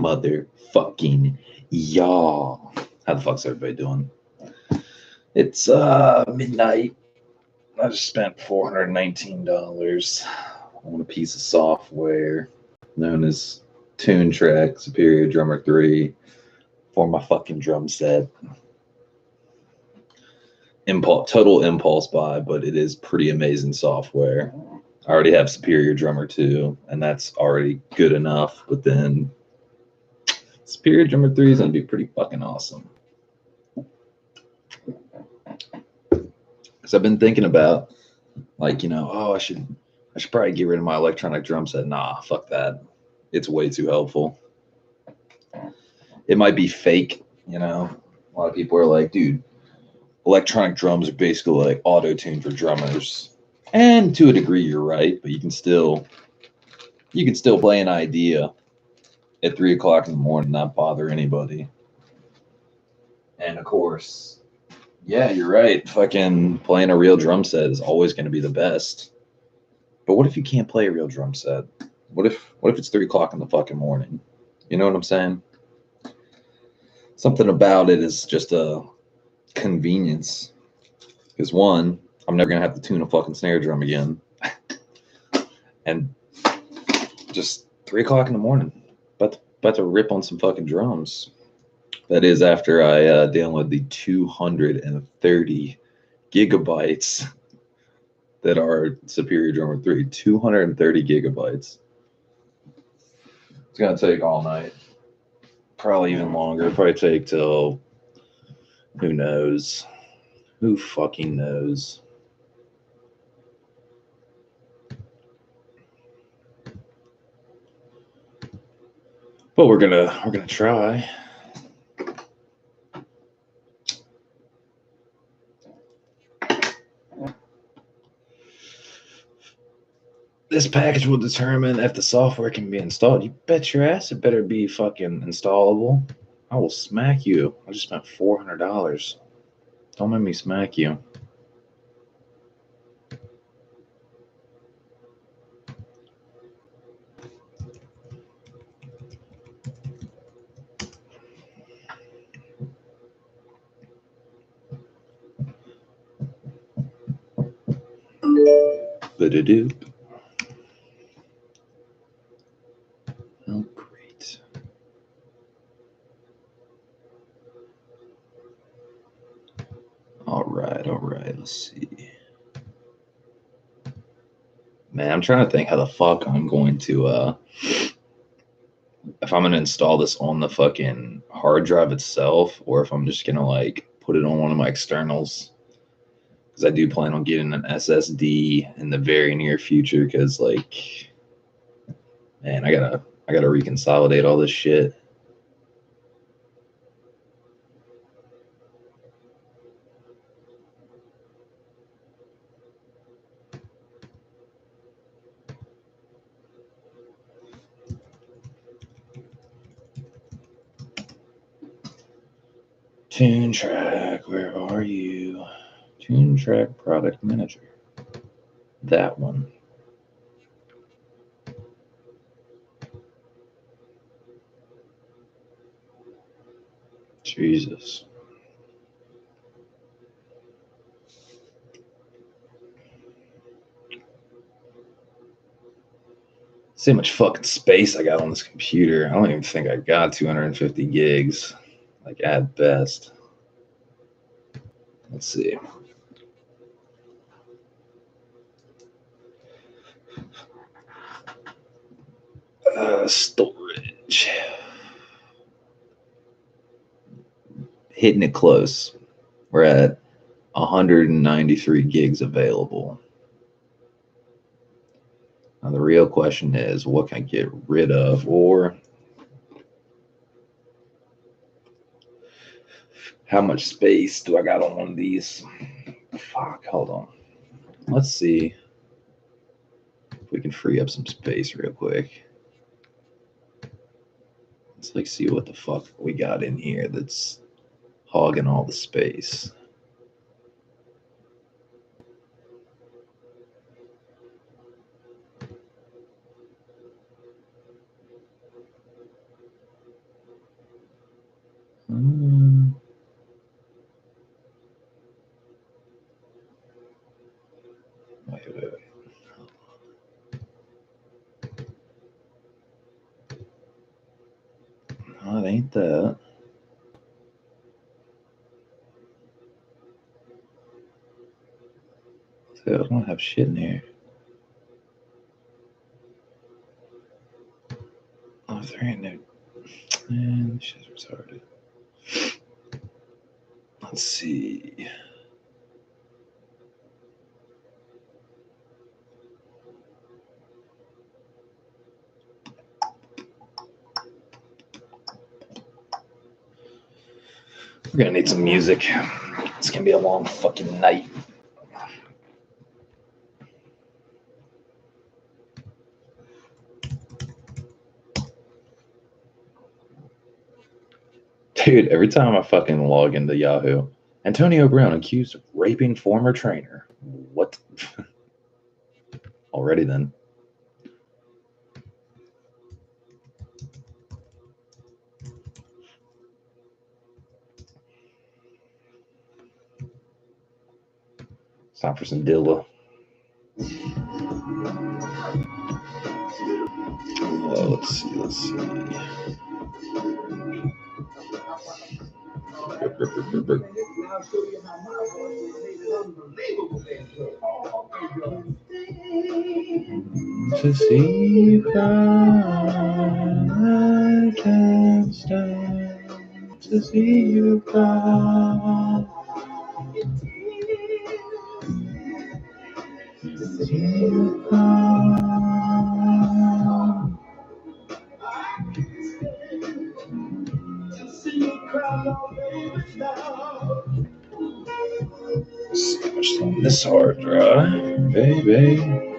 motherfucking y'all. How the fuck's everybody doing? It's midnight. I just spent $419 on a piece of software known as TOONTRAK Superior Drummer 3 for my fucking drum set. Total impulse buy, but it is pretty amazing software. I already have Superior Drummer 2, and that's already good enough, but then Superior Drummer 3 is going to be pretty fucking awesome. Because I've been thinking about, like, you know, oh, I should probably get rid of my electronic drum set. Nah, fuck that. It's way too helpful. It might be fake, you know. A lot of people are like, dude, electronic drums are basically like auto-tune for drummers. And to a degree, you're right, but you can still play an idea at 3 o'clock in the morning, not bother anybody. And of course, yeah, you're right. Fucking playing a real drum set is always going to be the best. But what if you can't play a real drum set? What if it's 3 o'clock in the fucking morning? You know what I'm saying? Something about it is just a convenience. Because one, I'm never going to have to tune a fucking snare drum again. And just 3 o'clock in the morning, about to rip on some fucking drums. That is after I download the 230 gigabytes that are Superior Drummer 3. 230 gigabytes. It's gonna take all night. Probably even longer. Probably take till, who knows? Who fucking knows? But we're gonna try. This package will determine if the software can be installed. You bet your ass it better be fucking installable. I will smack you. I just spent $400. Don't make me smack you. Ba-da-doop. Oh, great. All right. Let's see. Man, I'm trying to think how the fuck I'm going to, if I'm going to install this on the fucking hard drive itself, or if I'm just going to, like, put it on one of my externals. Because I do plan on getting an SSD in the very near future, because, like, man, I gotta reconsolidate all this shit. TOONTRAK, where are you? TOONTRAK Product Manager. That one. Jesus. See how much fucking space I got on this computer. I don't even think I got 250 gigs, like at best. Let's see. Storage. Hitting it close. We're at 193 gigs available. Now the real question is, what can I get rid of, or how much space do I got on one of these? Fuck, hold on. Let's see if we can free up some space real quick. Let's like see what the fuck we got in here that's hogging all the space. it ain't that. I don't have shit in here. Oh, there ain't no. Man, this shit's retarded. Let's see. We're gonna need some music. It's gonna be a long fucking night. Dude, every time I fucking log into Yahoo, Antonio Brown accused of raping former trainer. What? Already then. It's time for some Dilla. Let's see. To see you cry, I can't stand to see you cry. To see you cry. Let's see how much on this hard drive, baby.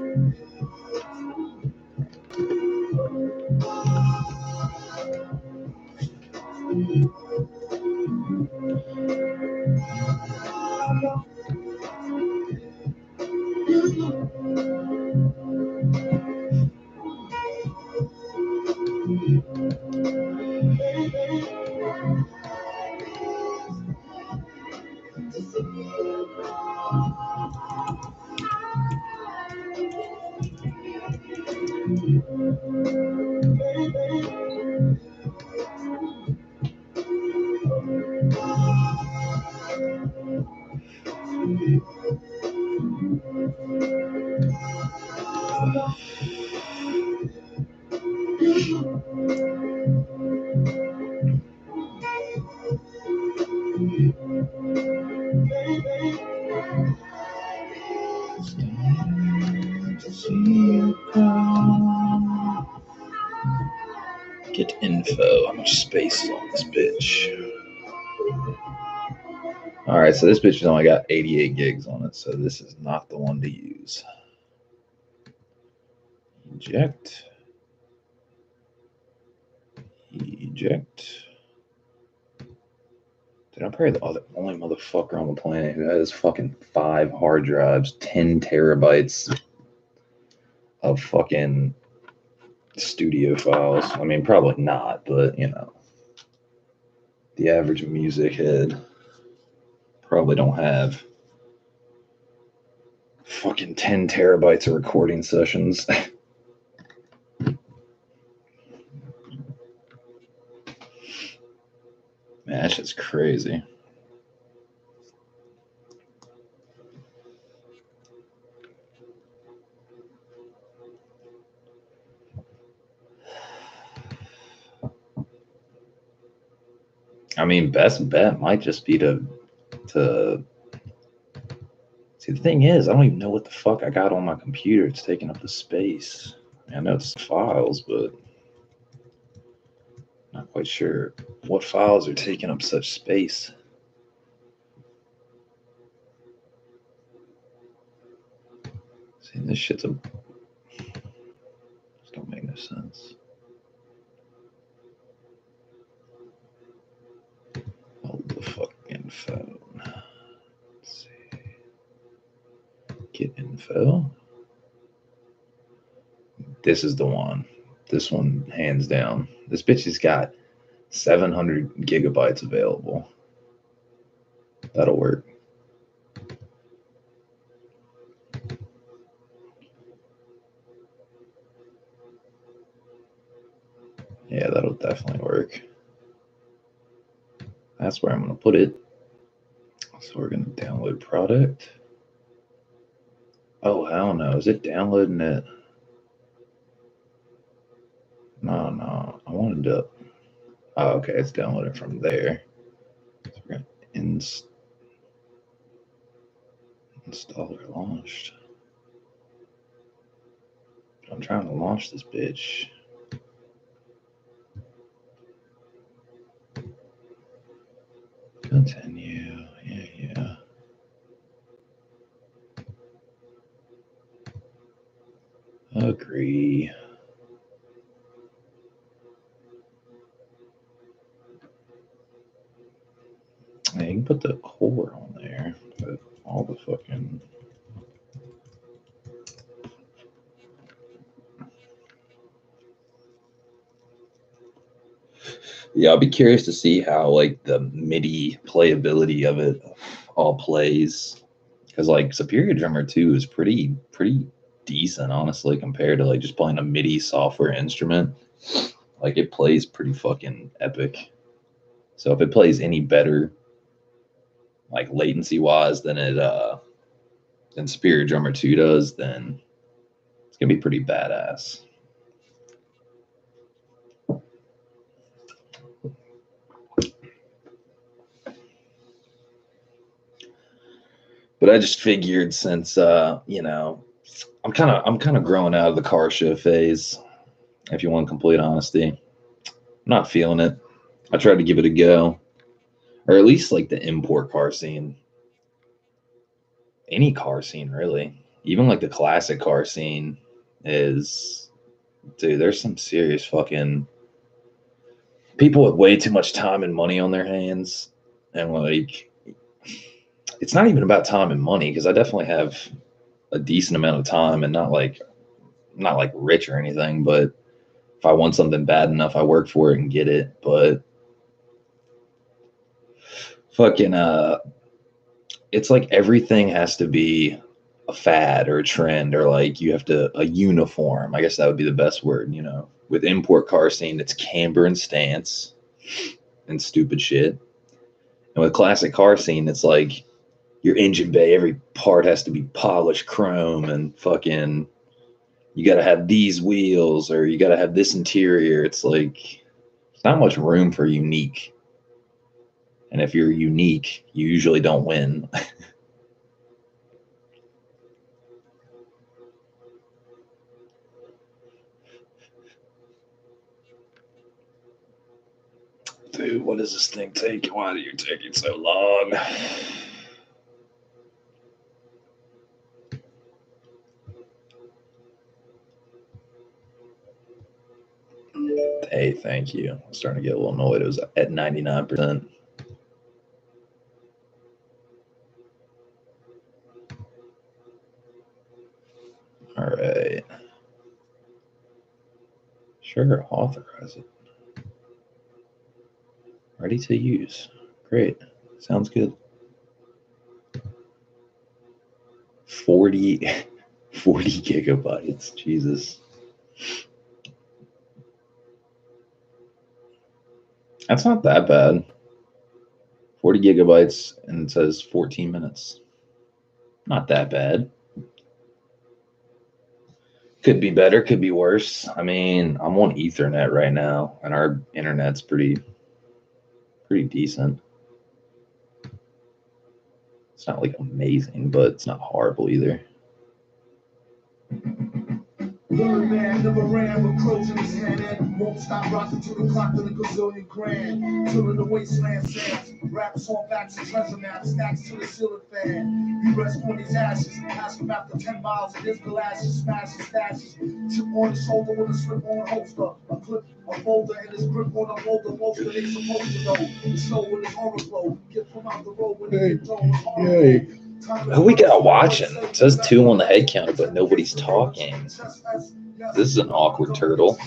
Get info. How much space is on this bitch? All right, so this bitch has only got 88 gigs on it, so this is not the one to use. Eject. Dude, I'm probably the only motherfucker on the planet who has fucking 5 hard drives, 10 terabytes of fucking studio files. I mean, probably not, but you know, the average music head probably don't have fucking 10 terabytes of recording sessions. Man, that shit's crazy. I mean, best bet might just be to see. The thing is, I don't even know what the fuck I got on my computer. It's taking up the space. I know it's files, but not quite sure what files are taking up such space. See, this shit's this don't make no sense. Hold the fucking phone. Let's see. Get info. This is the one. This one, hands down. This bitch has got 700 gigabytes available. That'll work. Yeah, that'll definitely work. That's where I'm going to put it. So we're going to download product. Oh, hell no. Is it downloading it? No. I wanted to. Oh, okay. It's downloading from there. So we're going to install or launched. I'm trying to launch this bitch. Continue. Yeah. Agree. Yeah, you can put the core on there, but all the fucking. Yeah, I'll be curious to see how like the MIDI playability of it all plays, because like Superior Drummer 2 is pretty decent, honestly, compared to like just playing a MIDI software instrument. Like it plays pretty fucking epic. So if it plays any better, like latency wise, than Superior Drummer 2 does, then it's gonna be pretty badass. But I just figured since you know, I'm kind of growing out of the car show phase, if you want complete honesty. I'm not feeling it. I tried to give it a go, or at least like the import car scene. Any car scene really. Even like the classic car scene is, dude, there's some serious fucking people with way too much time and money on their hands. And like it's not even about time and money, because I definitely have a decent amount of time and not like rich or anything, but if I want something bad enough, I work for it and get it. But fucking it's like everything has to be a fad or a trend, or like you have to a uniform. I guess that would be the best word, you know. With import car scene, it's camber and stance and stupid shit. And with classic car scene, it's like your engine bay, every part has to be polished chrome, and fucking you got to have these wheels, or you got to have this interior. It's like there's not much room for unique. And if you're unique, you usually don't win. Dude, what does this thing take? Why are you taking so long? Hey, thank you. I'm starting to get a little annoyed. It was at 99%. All right. Sure, authorize it. Ready to use. Great. Sounds good. 40 gigabytes. Jesus. That's not that bad. 40 gigabytes, and it says 14 minutes. Not that bad. Could be better, could be worse. I mean, I'm on Ethernet right now, and our internet's pretty decent. It's not like amazing, but it's not horrible either. One man never ran with crows in his hand and won't stop rocking to the clock till a gazillion grand. Till in the wasteland sands, raps on backs and treasure maps, stacks to the ceiling fan. He rests on his ashes, ask him after 10 miles of his galoshes, smash his stashes. Chip on his shoulder with a slip on a holster, a clip, a folder, and his grip on a molder. Most of they supposed to know. The show with his horror flow, get from out the road when they get thrown. Yay. Who we got watching? It says 2 on the head counter, but nobody's talking. This is an awkward turtle.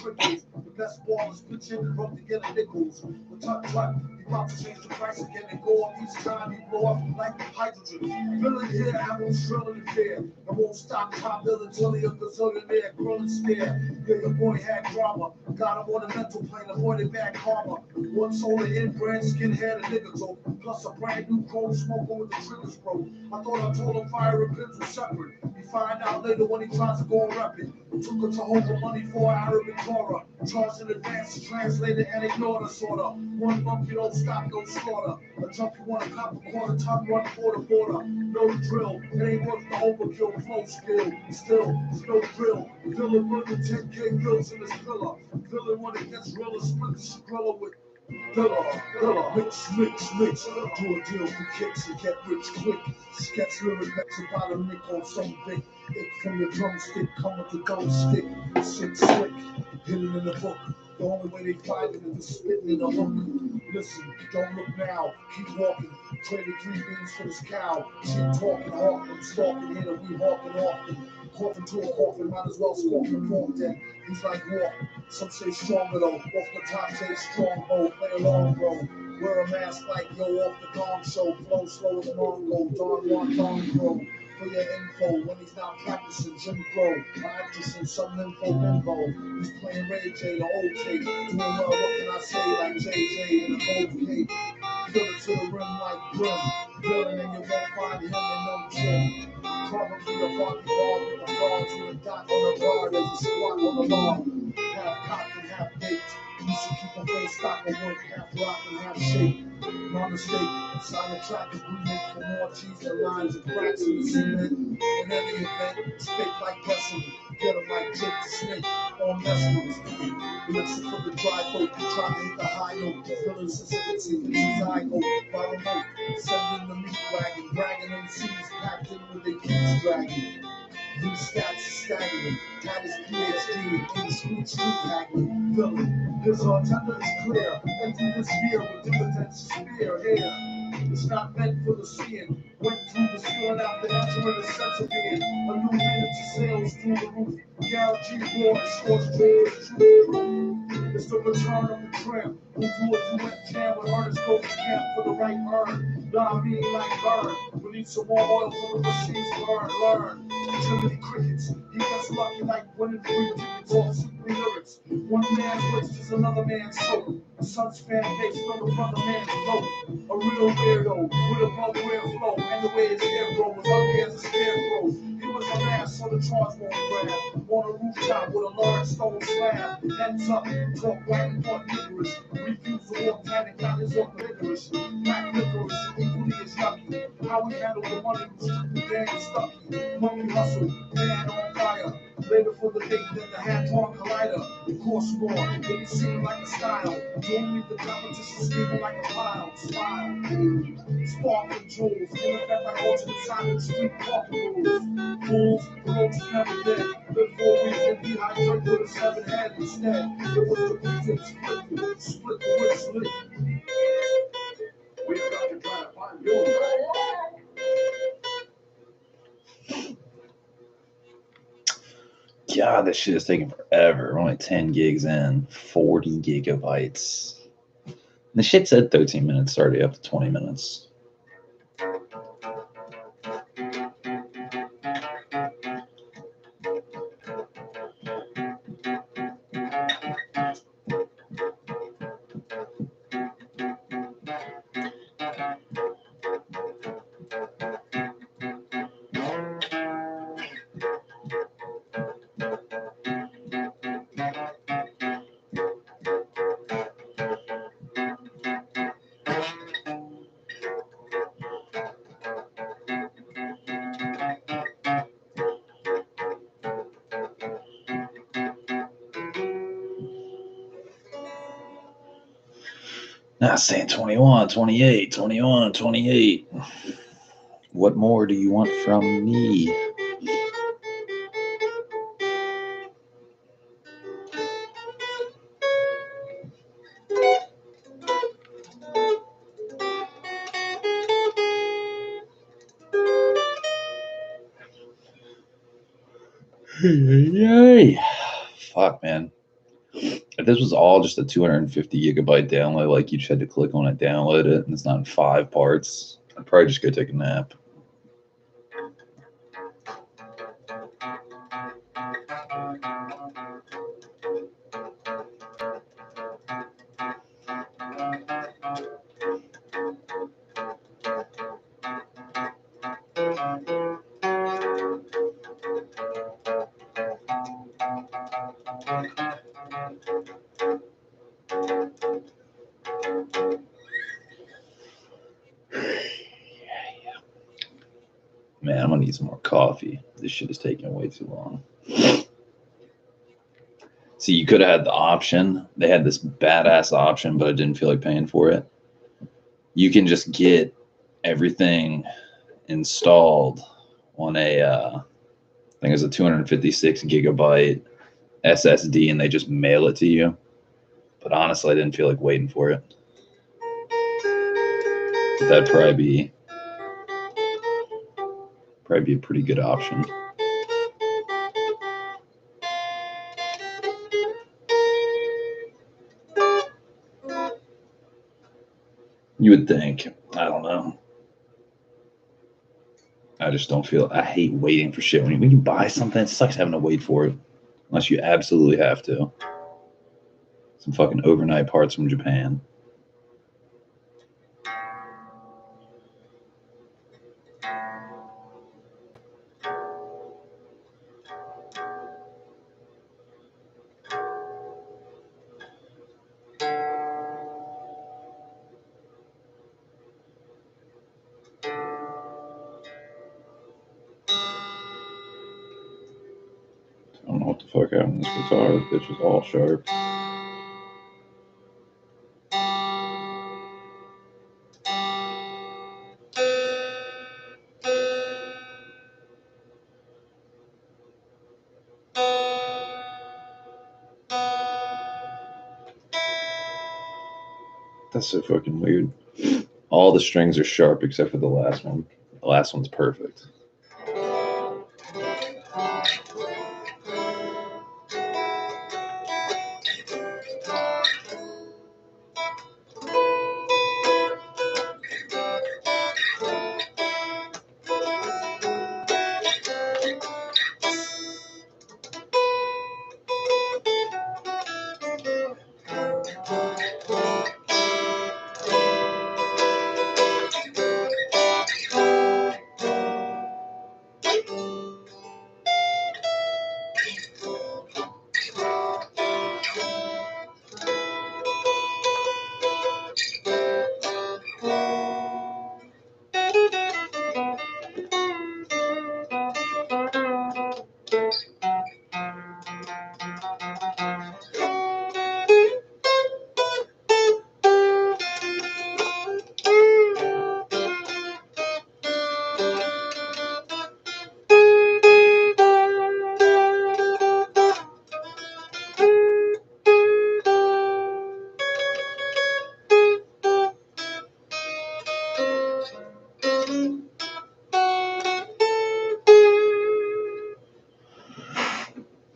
about to change the price again and go up each time you blow up like hydrogen. Villain here, apples drilling the fair. I won't stop top billing till he a gazillionaire, grilling stare. Yeah, your boy had drama. Got him on a mental plane, avoided bad karma. One solar inbred, skinhead, a nigga dope. Plus a brand new cold smoker with the triggers broke. I thought I told him fire and pins were separate. He find out later when he tries to go and rep it. Took her to Jehovah money for Arabic Torah. Charged in advance to translate it and ignore the sorta. One month you don't stop, no slaughter. A junkie want a cop a quarter ton, run for the border. No drill, it ain't worth the overkill, flow skill. Still, it's no drill. Villain murder 10K bills in his pillar. Villain when it gets realer, split the Skrilla with Dilla, mix, do a deal for kicks and get rich quick. Sketch lyric next about a nick on some big. Ick from your drumstick, come with the dough stick. Sick, slick, hidden in the book. The only way they find it is spitting in the hook. Listen, don't look now, keep walking. Traded 3 beans for this cow. Keep talking, hawking, stalking here, and we hawking often. Coughing to a coffin, might as well scorpion a pork then. He's like walk. Some say stronger though, off the top say stronghold, play along bro. Wear a mask like yo off the gong show, flow slow as Mongo, Don Juan Don Bro. For your info, when he's not practicing Jim Crow, practicing some info bimbo. He's playing Ray J, the old tape, doing well, what can I say, like JJ in a gold cape. Fill it to the rim like brim, villain and you won't find him in no gym. Probably a body ball with the frogs with a dot on the guard as a squat on the lawn. Half cocked and half baked. Used to keep a full stock of work, half rock and half shake. My mistake, sign a track agreement for more cheese and lines and cracks in the cement. In any event, speak like wrestling. Get him like Jake the Snake on mesmerism. Listen for the dry folk, trying to hit the high note. Feeling sensitivity, his eye go by remote. Sending the meat wagon, bragging MCs packed in with their keys dragging. These stats are staggering. Had his PhD in street haggling. Villain, his agenda is clear. Empty this year with dividends to spare here. It's not meant for the seeing. Went through the ceiling after entering the sense of being. A new minute to sales through the roof. Guaranteed war and scorched dreams. It's the return of the tramp. Who do a duet jam with artists go to camp for the right earn. Nah, mean like burn. We need some more oil for the machines to learn. Jiminy Crickets, he gets lucky like winning free tickets off super lyrics. One man's list is another man's soul. A son's fan based on the brother man's flow. A real weirdo with a bug-weird flow. And the way his hair grows was ugly as a scarecrow. He was a mass so the charge won't grab. On a rooftop with a large stone slab. Heads up, talk white and talk niggerish. Refuse to walk panic, got his own licorice. Black licorice, equally as yucky. How we handle the money was damn stucky. Monkey hustle, man on fire. Later for the big then the hand-torn collider. Course more, then you seem like a style. Don't leave the competition screaming like a file. Smile. Sparkling jewels, feeling that like alternate silent street walking rules. Fools, the roads never dead. Live 4 weeks and dehydrate with a 7 head instead. It was the precinct split the way split. We're about to try to find yours. God, this shit is taking forever. We're only 10 gigs in, 40 gigabytes. And the shit said 13 minutes, already up to 20 minutes. Now it's saying 21, 28, 21, 28. What more do you want from me? Yay. Fuck, man. If this was all just a 250 gigabyte download, like you just had to click on it, download it, and it's not in 5 parts, I'd probably just go take a nap. Man, I'm gonna need some more coffee. This shit is taking way too long. See, you could have had the option. They had this badass option, but I didn't feel like paying for it. You can just get everything installed on a, I think it's a 256 gigabyte SSD, and they just mail it to you. But honestly, I didn't feel like waiting for it. But that'd probably be a pretty good option. You would think. I don't know. I just don't feel. I hate waiting for shit. When you buy something, it sucks having to wait for it, unless you absolutely have to. Some fucking overnight parts from Japan. I don't know what the fuck happened to this guitar. This bitch was all sharp. That's so fucking weird. All the strings are sharp except for the last one. The last one's perfect.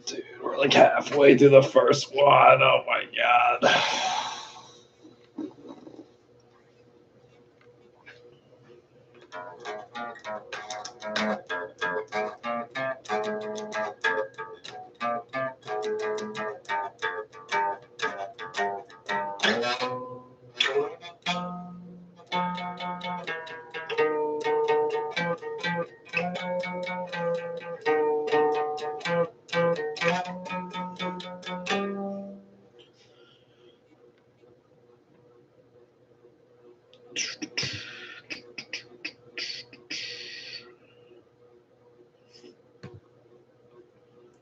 Dude, we're like halfway through the first one. Oh my god.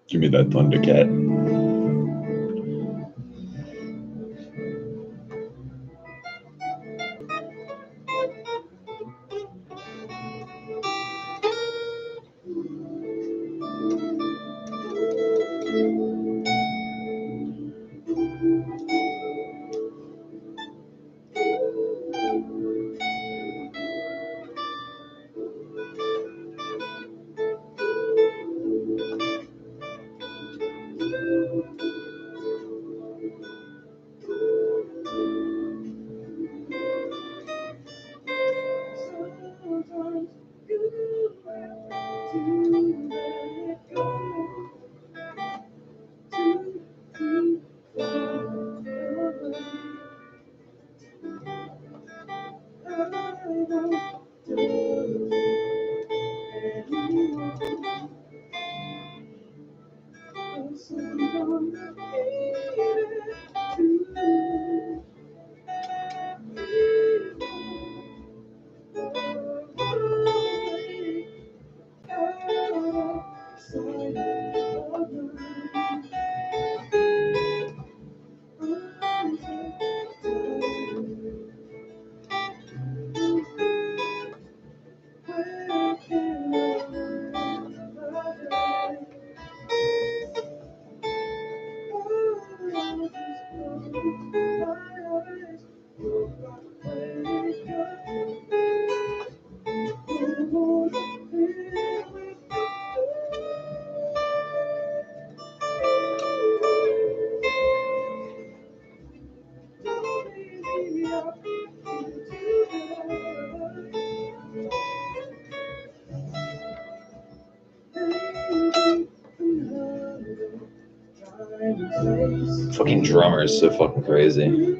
Give me that Thundercat. Fucking drummer is so fucking crazy.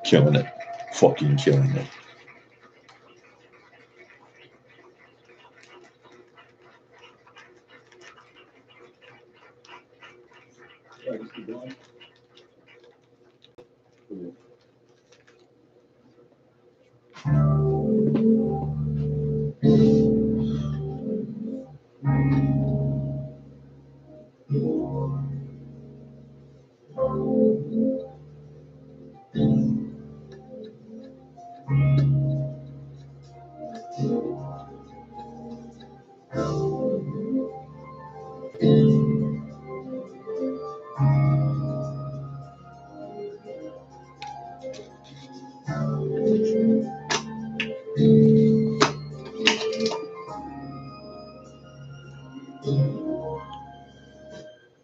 Killing it. Fucking killing it.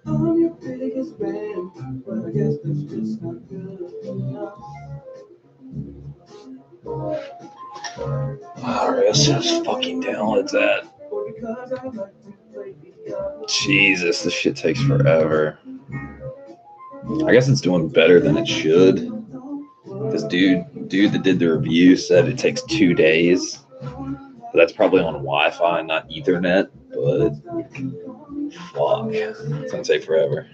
I'm your biggest fan, but I guess that's just not good enough. Alright, let's see this fucking downloads that. Jesus, this shit takes forever. I guess it's doing better than it should. This dude that did the review said it takes 2 days. But that's probably on Wi-Fi, not Ethernet. But fuck, it's gonna take forever.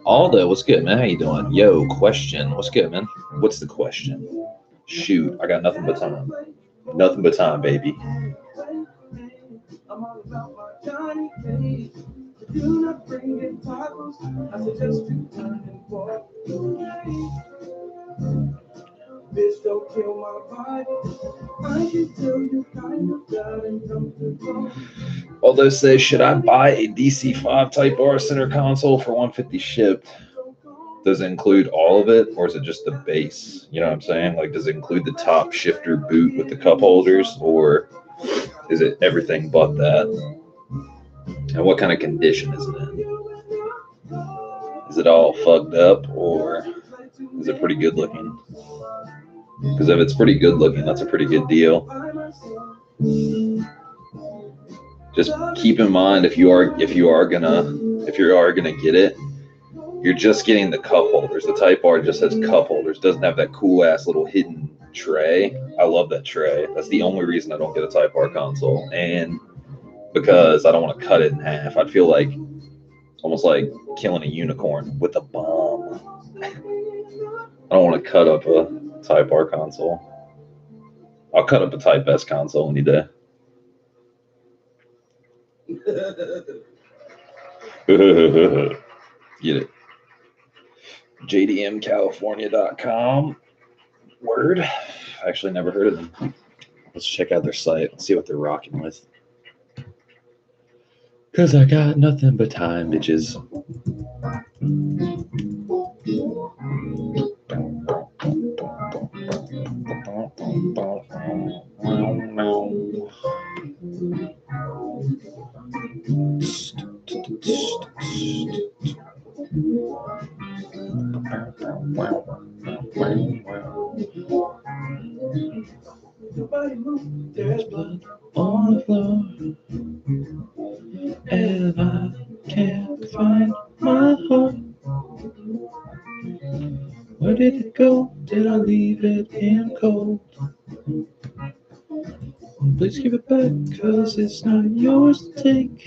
Aldo, what's good, man? How you doing? Yo, question. What's good, man? What's the question? Shoot, I got nothing but time. Nothing but time, baby. Bitch, don't kill my vibe. I can tell you kind of got uncomfortable. Aldo says, should I buy a DC5 Type R center console for $150 shipped? Does it include all of it, or is it just the base? You know what I'm saying? Like, does it include the top shifter boot with the cup holders, or is it everything but that? And what kind of condition is it in? Is it all fucked up, or is it pretty good looking? Because if it's pretty good looking, that's a pretty good deal. Just keep in mind, if you are gonna get it, you're just getting the cup holders. The Type R just has cup holders. Doesn't have that cool ass little hidden tray. I love that tray. That's the only reason I don't get a Type R console, and because I don't want to cut it in half. I'd feel like almost like killing a unicorn with a bomb. I don't want to cut up a Type R console. I'll cut up a Type S console any day. Get it. JDMCalifornia.com. Word. Actually never heard of them. Let's check out their site. Let's see what they're rocking with. Because I got nothing but time, bitches. There's blood on the floor, and I can't find my heart. Where did it go? Did I leave it in cold? Please give it back, cause it's not yours to take.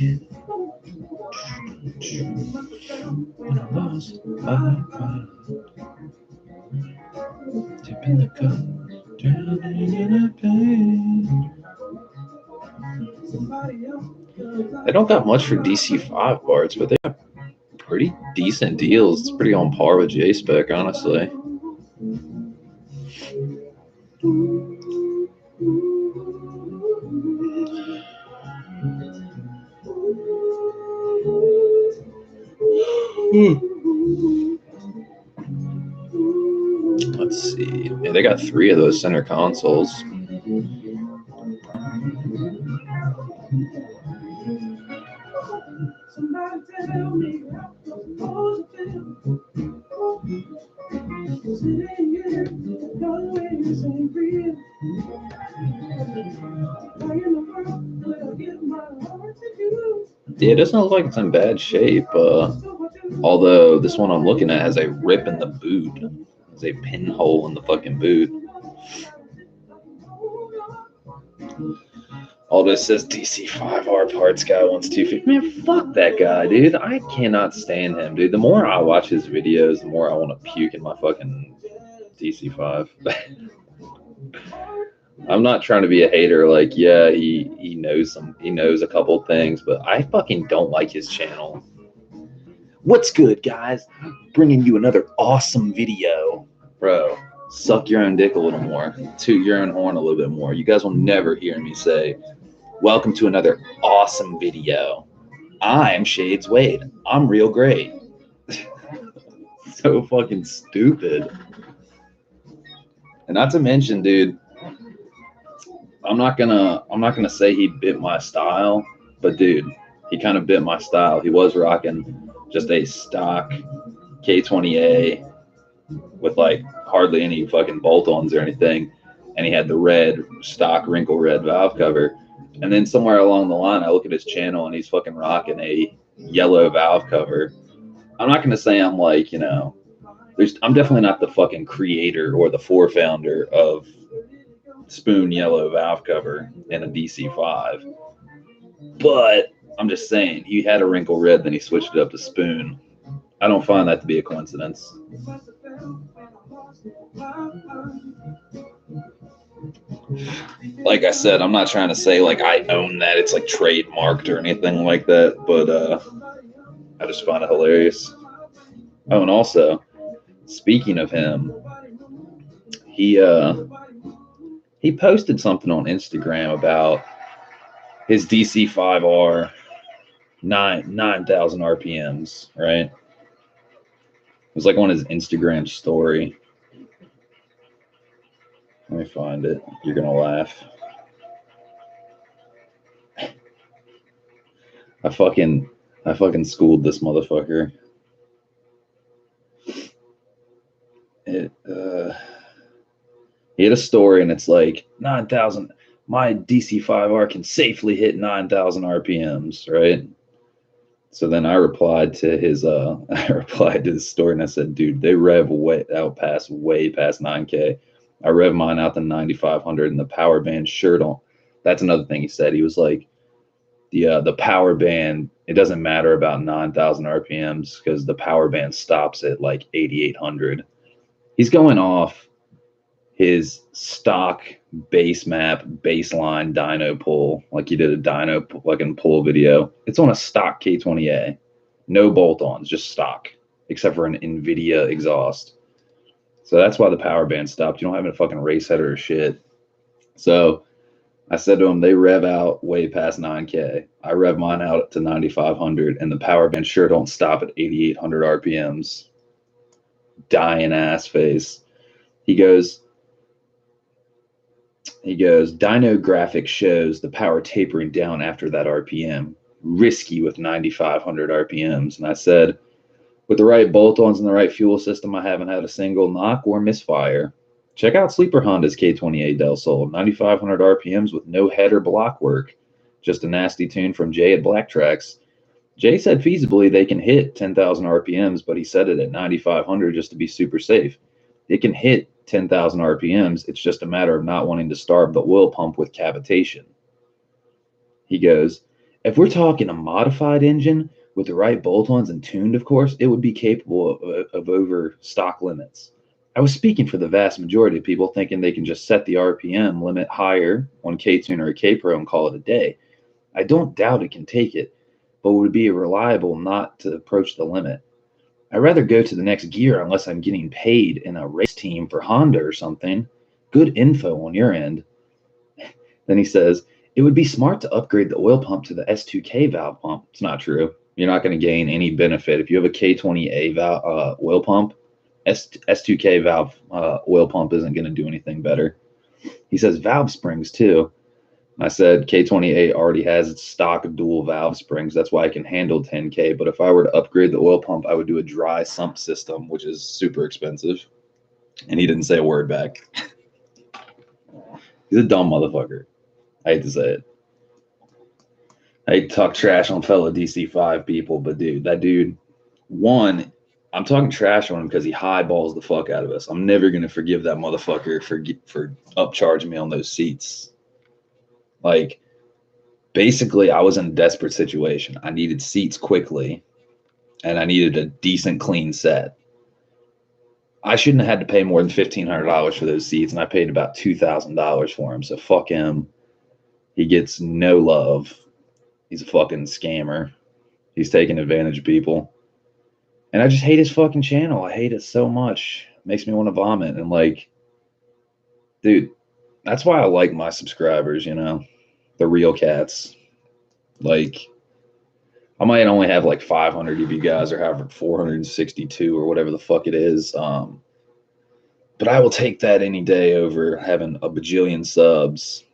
And I lost my mind. Deep in the cup, drowning in a pain. They don't got much for DC5 parts, but they got pretty decent deals. It's pretty on par with J-Spec, honestly. Let's see. Yeah, they got 3 of those center consoles. Yeah, it doesn't look like it's in bad shape. Although this one I'm looking at has a rip in the boot. There's a pinhole in the fucking boot. All this says DC5R parts guy wants 250. Man, fuck that guy, dude. I cannot stand him, dude. The more I watch his videos, the more I want to puke in my fucking DC5. I'm not trying to be a hater. Like, yeah, he knows a couple things, but I fucking don't like his channel. What's good, guys? Bringing you another awesome video. Bro, suck your own dick a little more. Toot your own horn a little bit more. You guys will never hear me say, welcome to another awesome video. I'm Shades Wade. I'm real great. So fucking stupid. And not to mention, dude, I'm not gonna say he bit my style, but dude, he kind of bit my style. He was rocking just a stock K20A with like hardly any fucking bolt-ons or anything, and he had the red stock wrinkle red valve cover. And then somewhere along the line, I look at his channel and he's fucking rocking a yellow valve cover. I'm not gonna say I'm like, you know, I'm definitely not the fucking creator or the founder of spoon yellow valve cover in a DC5, but I'm just saying he had a wrinkle red, then he switched it up to spoon. I don't find that to be a coincidence. Like I said, I'm not trying to say like I own that, it's like trademarked or anything like that, but I just find it hilarious. Oh, and also, speaking of him, he posted something on Instagram about his DC5R 9,000 RPMs, right? It was like on his Instagram story. Let me find it. You're gonna laugh. I fucking schooled this motherfucker. He had a story and it's like 9,000. My DC5R can safely hit 9,000 RPMs, right? So then I replied to his story and I said, dude, they rev way past 9K. I rev mine out to 9,500 and the power band sure don't. That's another thing he said. He was like, the power band, it doesn't matter about 9,000 RPMs because the power band stops at like 8,800. He's going off his stock base map baseline dyno pull, like he did a dyno fucking pull video. It's on a stock K20A, no bolt-ons, just stock, except for an NVIDIA exhaust. So that's why the power band stopped. You don't have a fucking race header or shit. So I said to him, they rev out way past 9K. I rev mine out to 9,500, and the power band sure don't stop at 8,800 RPMs. Dying ass face. He goes, dyno graphic shows the power tapering down after that RPM. Risky with 9,500 RPMs. And I said, with the right bolt-ons and the right fuel system, I haven't had a single knock or misfire. Check out Sleeper Honda's K20A Del Sol, 9,500 RPMs with no head or block work. Just a nasty tune from Jay at Black Tracks. Jay said feasibly they can hit 10,000 RPMs, but he said it at 9,500 just to be super safe. It can hit 10,000 RPMs. It's just a matter of not wanting to starve the oil pump with cavitation. He goes, if we're talking a modified engine with the right bolt-ons and tuned, of course, it would be capable of over stock limits. I was speaking for the vast majority of people thinking they can just set the RPM limit higher on K-Tune or a K-Pro and call it a day. I don't doubt it can take it, but would be reliable not to approach the limit. I'd rather go to the next gear unless I'm getting paid in a race team for Honda or something. Good info on your end. Then he says, it would be smart to upgrade the oil pump to the S2K valve pump. It's not true. You're not going to gain any benefit. If you have a K20A valve, oil pump, S2K valve oil pump isn't going to do anything better. He says valve springs too. I said K28 already has its stock of dual valve springs. That's why I can handle 10K. But if I were to upgrade the oil pump, I would do a dry sump system, which is super expensive. And he didn't say a word back. He's a dumb motherfucker. I hate to say it. I hate to talk trash on fellow DC5 people, but dude, that dude, one, I'm talking trash on him because he highballs the fuck out of us. I'm never gonna forgive that motherfucker for upcharging me on those seats. Like, basically, I was in a desperate situation. I needed seats quickly, and I needed a decent, clean set. I shouldn't have had to pay more than $1,500 for those seats, and I paid about $2,000 for them. So fuck him. He gets no love. He's a fucking scammer. He's taking advantage of people. And I just hate his fucking channel. I hate it so much. It makes me want to vomit. And like, dude, that's why I like my subscribers, you know, the real cats. Like, I might only have like 500 of you guys or however 462 or whatever the fuck it is. But I will take that any day over having a bajillion subs.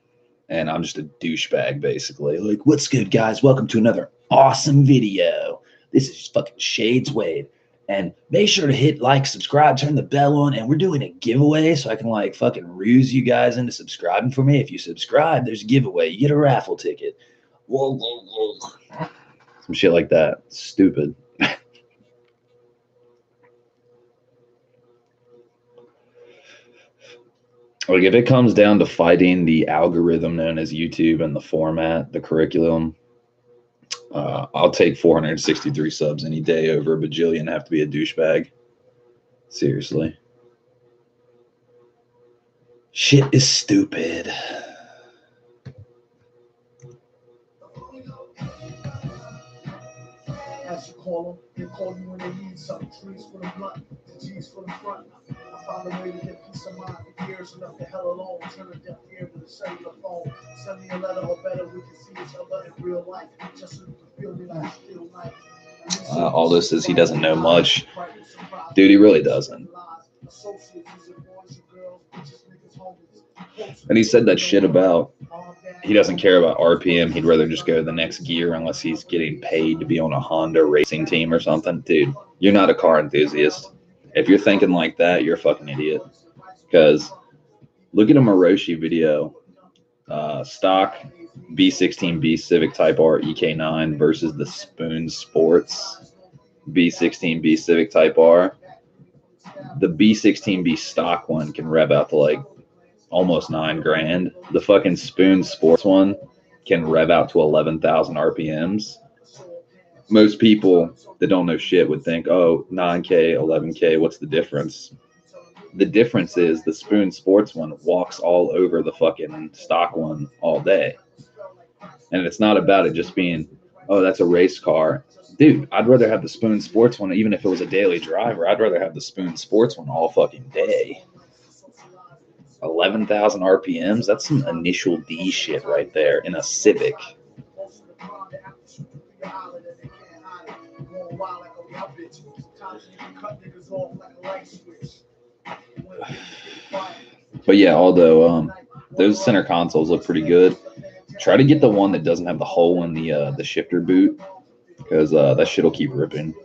And I'm just a douchebag, basically. Like, what's good, guys? Welcome to another awesome video. This is fucking Shades Wade. And make sure to hit like, subscribe, turn the bell on. And we're doing a giveaway so I can like fucking ruse you guys into subscribing for me. If you subscribe, there's a giveaway. You get a raffle ticket. Whoa, whoa, whoa. Some shit like that. Stupid. Like, if it comes down to fighting the algorithm known as YouTube and the format, the curriculum, I'll take 463 subs any day over a bajillion. Have to be a douchebag. Seriously. Shit is stupid. As you call them, they call you when they need something. Trees for the blunt, G's for the front. I found a way to get peace of mind for years and left the hell alone. Turn a deaf ear with a cellular phone. Send me a letter or better, we can see each other in real life. Just so you can feel me like still night. Aldo says he doesn't know much. Dude, he really doesn't. And he said that shit about he doesn't care about RPM. He'd rather just go to the next gear unless he's getting paid to be on a Honda racing team or something. Dude, you're not a car enthusiast. If you're thinking like that, you're a fucking idiot. Because look at a Moroshi video. Stock B16B Civic Type R EK9 versus the Spoon Sports B16B Civic Type R. The B16B stock one can rev out to like almost 9 grand. The fucking Spoon Sports one can rev out to 11,000 RPMs. Most people that don't know shit would think, oh, 9K, 11K, what's the difference? The difference is the Spoon Sports one walks all over the fucking stock one all day. And it's not about it just being, oh, that's a race car. Dude, I'd rather have the Spoon Sports one, even if it was a daily driver. I'd rather have the Spoon Sports one all fucking day. 11,000 RPMs, that's some initial D shit right there in a Civic. But yeah, although those center consoles look pretty good, try to get the one that doesn't have the hole in the shifter boot, because that shit'll keep ripping.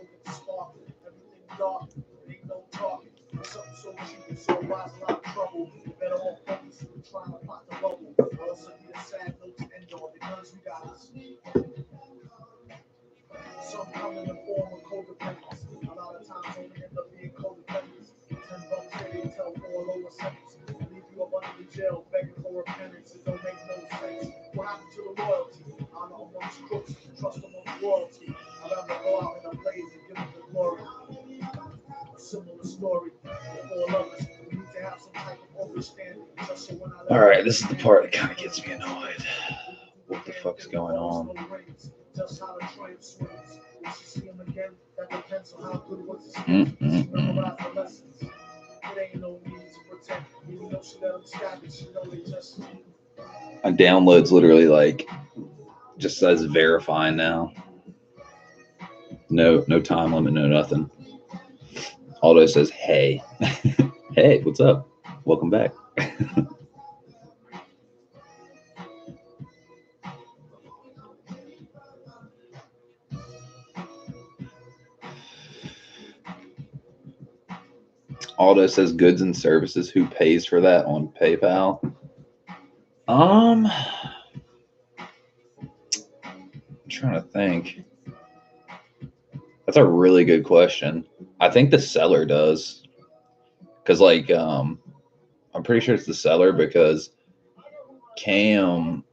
Some come in the form of codependence. A lot of times only end up being codependents. $10 they tell for a lower sentence. Leave you up under the jail begging for repentance. It don't make no sense. What happened to the loyalty? Honor amongst crooks, trust amongst royalty. I'd rather go out in a blaze and give them the glory. A similar story. For lovers, we need to have some type of understanding. Just so when I All right, this is the part that kind of gets me annoyed. What the fuck's going on? Just how the train swings. Will she see him again? That depends on how good was his speech. She memorized the lessons. It ain't no need to protect. Even though she let him stab it, she know they just. My download's literally like just says verifying now. No time limit, no nothing. Aldo says, hey. Hey, what's up? Welcome back. Aldo says goods and services. Who pays for that on PayPal? I'm trying to think. That's a really good question. I think the seller does. Because I'm pretty sure it's the seller because Cam,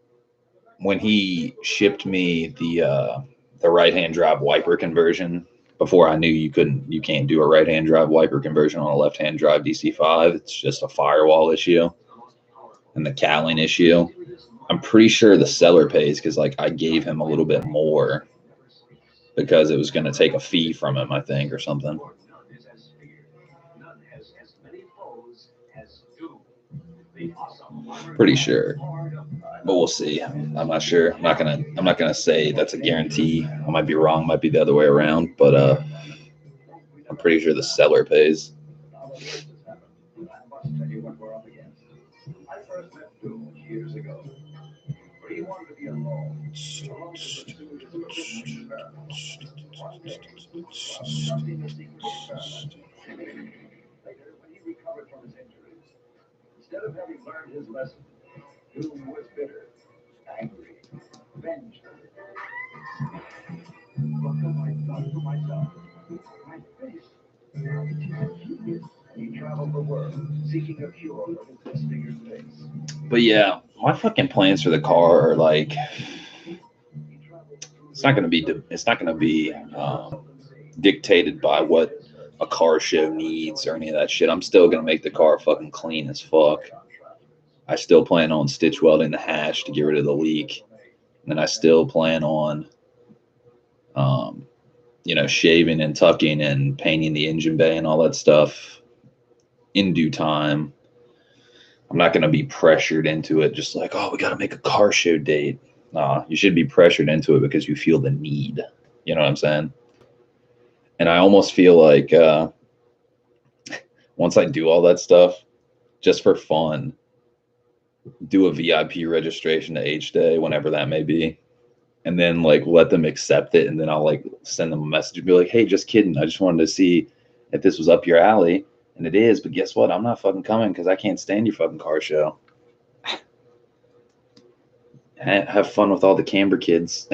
when he shipped me the right-hand drive wiper conversion, before I knew you can't do a right-hand drive wiper conversion on a left-hand drive DC5. It's just a firewall issue and the cowling issue. I'm pretty sure the seller pays because I gave him a little bit more because it was going to take a fee from him, I think, or something. Pretty sure, but we'll see. I'm not sure. I'm not gonna say that's a guarantee. I might be wrong. Might be the other way around, but I'm pretty sure the seller pays. Instead of having learned his lesson, Doom was bitter, angry, vengeful. What have I done to myself? My face. He traveled the world seeking a cure for his disfigured face. But yeah, my fucking plans for the car are like, it's not gonna be dictated by what a car show needs or any of that shit. I'm still gonna make the car fucking clean as fuck. I still plan on stitch welding the hatch to get rid of the leak. And then I still plan on, shaving and tucking and painting the engine bay and all that stuff in due time. I'm not going to be pressured into it just like, oh, we got to make a car show date. Nah, you should be pressured into it because you feel the need. You know what I'm saying? And I almost feel like once I do all that stuff, just for fun, do a VIP registration to HDAY, whenever that may be, and then let them accept it, and then I'll send them a message and be like, hey, just kidding. I just wanted to see if this was up your alley, and it is, but guess what? I'm not fucking coming because I can't stand your fucking car show. Have fun with all the Camber kids.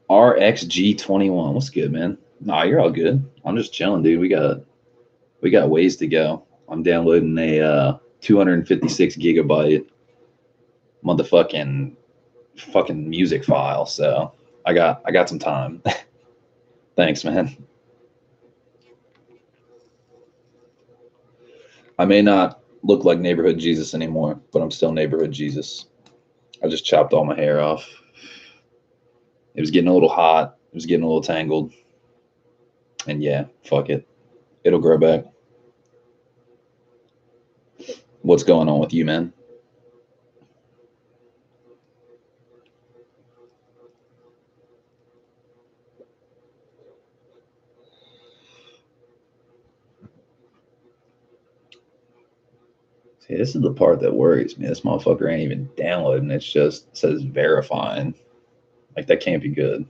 RXG21. What's good, man? Nah, you're all good. I'm just chilling, dude. We got ways to go. I'm downloading a 256 gigabyte motherfucking fucking music file, so I got some time. Thanks, man. I may not look like neighborhood Jesus anymore, but I'm still neighborhood Jesus. I just chopped all my hair off. It was getting a little hot. It was getting a little tangled. And yeah, fuck it. It'll grow back. What's going on with you, man? See, this is the part that worries me. This motherfucker ain't even downloading. It just says verifying. That can't be good.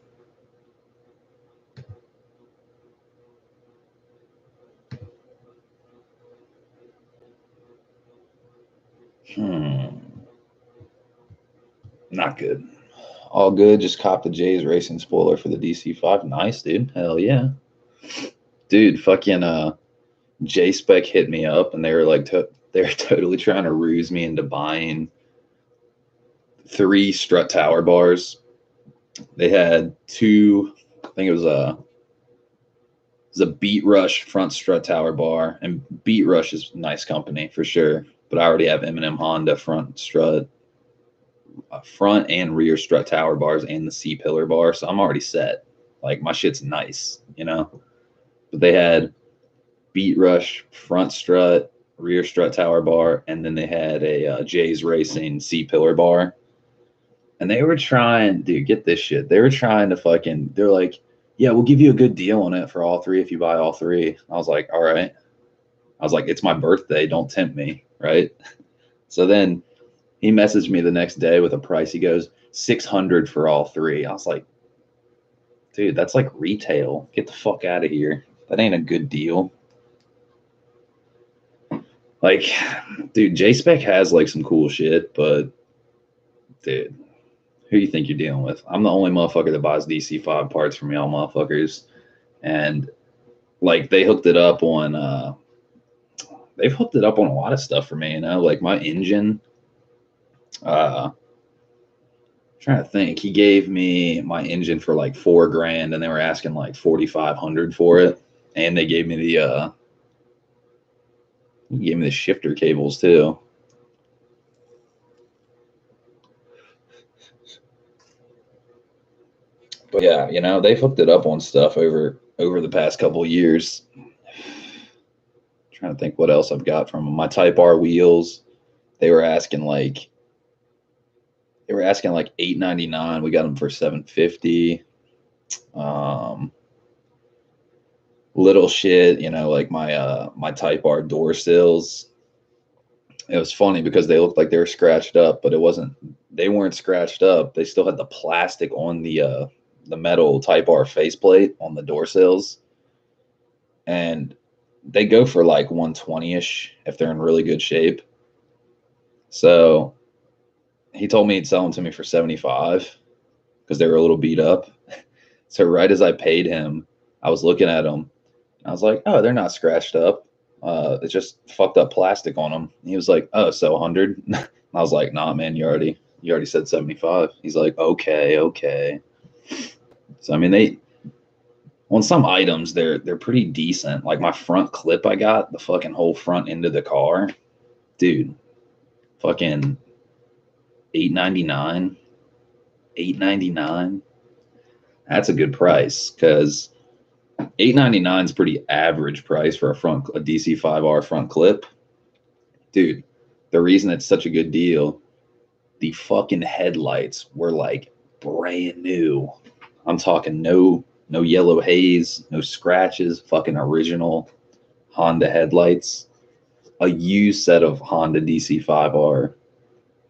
Not good. All good. Just copped the Jays racing spoiler for the DC5. Nice, dude. Hell yeah. Dude, fucking J-Spec hit me up and they were like, they're totally trying to ruse me into buying 3 strut tower bars. They had 2, I think it was a Beat Rush front strut tower bar, and Beat Rush is nice company for sure. But I already have M&M Honda front and rear strut tower bars and the C pillar bar, so I'm already set. Like my shit's nice, you know. But they had Beat Rush front strut, rear strut tower bar, and then they had a Jay's Racing C pillar bar. And they were trying, dude, get this shit. They were trying to fucking, they're like, yeah, we'll give you a good deal on it for all 3 if you buy all 3. I was like, all right. I was like, it's my birthday. Don't tempt me, right? So then he messaged me the next day with a price. He goes, $600 for all 3. I was like, dude, that's like retail. Get the fuck out of here. That ain't a good deal. Like, dude, J-Spec has like some cool shit, but dude, who you think you're dealing with? I'm the only motherfucker that buys DC5 parts from y'all motherfuckers. And like they hooked it up on they've hooked it up on a lot of stuff for me, you know, like my engine. Trying to think. He gave me my engine for like $4,000 and they were asking like $4,500 for it. And they gave me the shifter cables too. But yeah, you know, they've hooked it up on stuff over the past couple of years. Trying to think what else I've got from them. My Type R wheels. They were asking like $899. We got them for $750. Little shit, you know, like my Type R door sills. It was funny because they looked like they were scratched up, but they weren't scratched up. They still had the plastic on the metal Type R faceplate on the door sills. And they go for like 120-ish if they're in really good shape. So he told me he'd sell them to me for 75 because they were a little beat up. So right as I paid him, I was looking at them. I was like, oh, they're not scratched up. It's just fucked up plastic on them. He was like, oh, so 100? I was like, nah, man, you already said 75. He's like, okay. So I mean, on some items they're pretty decent. Like my front clip I got, the fucking whole front end of the car, dude, fucking $899. $899. That's a good price because $899 is pretty average price for a DC5R front clip. Dude, the reason it's such a good deal, the fucking headlights were like brand new. I'm talking no yellow haze, no scratches, fucking original Honda headlights. A used set of Honda DC5R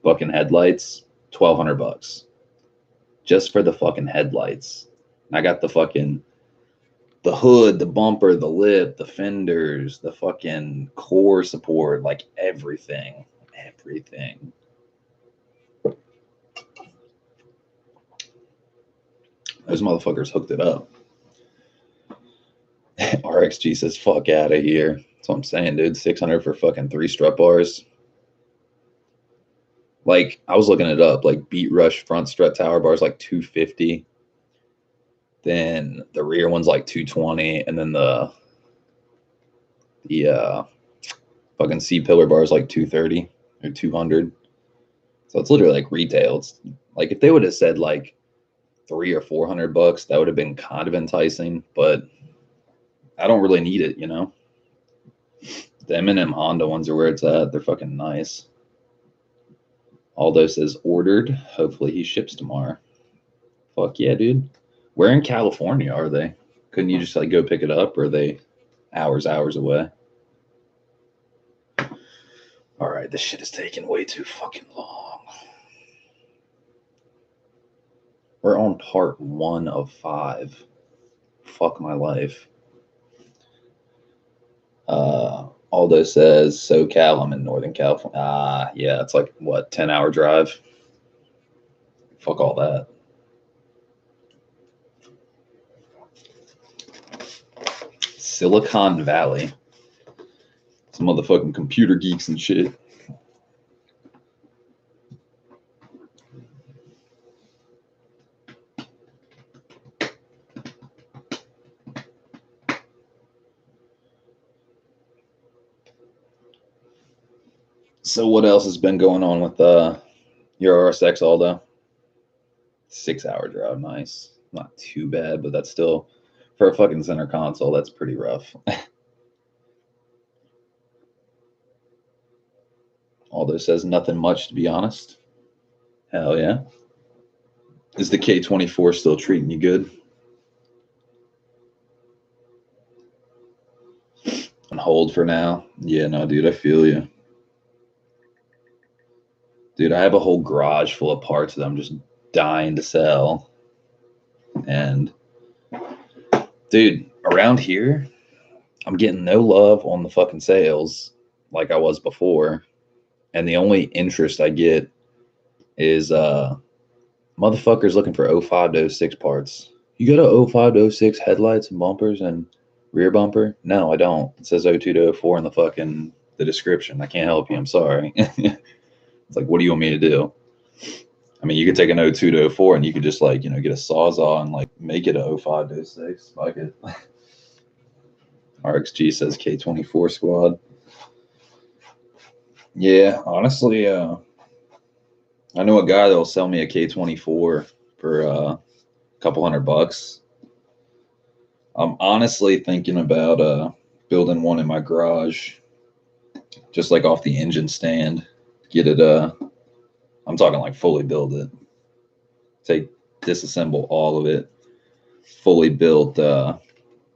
fucking headlights, $1,200 just for the fucking headlights. I got the hood, the bumper, the lip, the fenders, the fucking core support, like everything. Those motherfuckers hooked it up. RXG says, fuck out of here. That's what I'm saying, dude. 600 for fucking 3 strut bars. Like, I was looking it up. Like, Beat Rush front strut tower bars, like $250. Then the rear one's like $220. And then the fucking C pillar bar is like $230 or $200. So it's literally like retail. It's like if they would have said like $300 or $400, that would have been kind of enticing, but I don't really need it, you know. The M&M Honda ones are where it's at. They're fucking nice. Aldo says ordered. Hopefully he ships tomorrow. Fuck yeah, dude. Where in California are they? Couldn't you just like go pick it up, or are they hours away? All right, this shit is taking way too fucking long. We're on part 1 of 5. Fuck my life. Aldo says SoCal. I'm in Northern California. Yeah, it's like what, 10-hour drive. Fuck all that. Silicon Valley. Some motherfucking computer geeks and shit. So what else has been going on with your RSX, Aldo? 6-hour drive, nice. Not too bad, but that's still, for a fucking center console, that's pretty rough. Aldo says nothing much, to be honest. Hell yeah. Is the K24 still treating you good? On hold for now? Yeah, no, dude, I feel you. Dude, I have a whole garage full of parts that I'm just dying to sell. And, dude, around here, I'm getting no love on the fucking sales like I was before. And the only interest I get is motherfuckers looking for 05 to 06 parts. You got a 05 to 06 headlights and bumpers and rear bumper? No, I don't. It says 02 to 04 in the description. I can't help you. I'm sorry. It's like, what do you want me to do? I mean, you could take an 02 to 04 and you could just like, get a Sawzall and like make it a 05 to 06. Fuck it. RXG says K24 squad. Yeah, honestly, I know a guy that'll sell me a K24 for a couple $100. I'm honestly thinking about building one in my garage, just like off the engine stand. Get it I'm talking like fully build it. Disassemble all of it. Fully built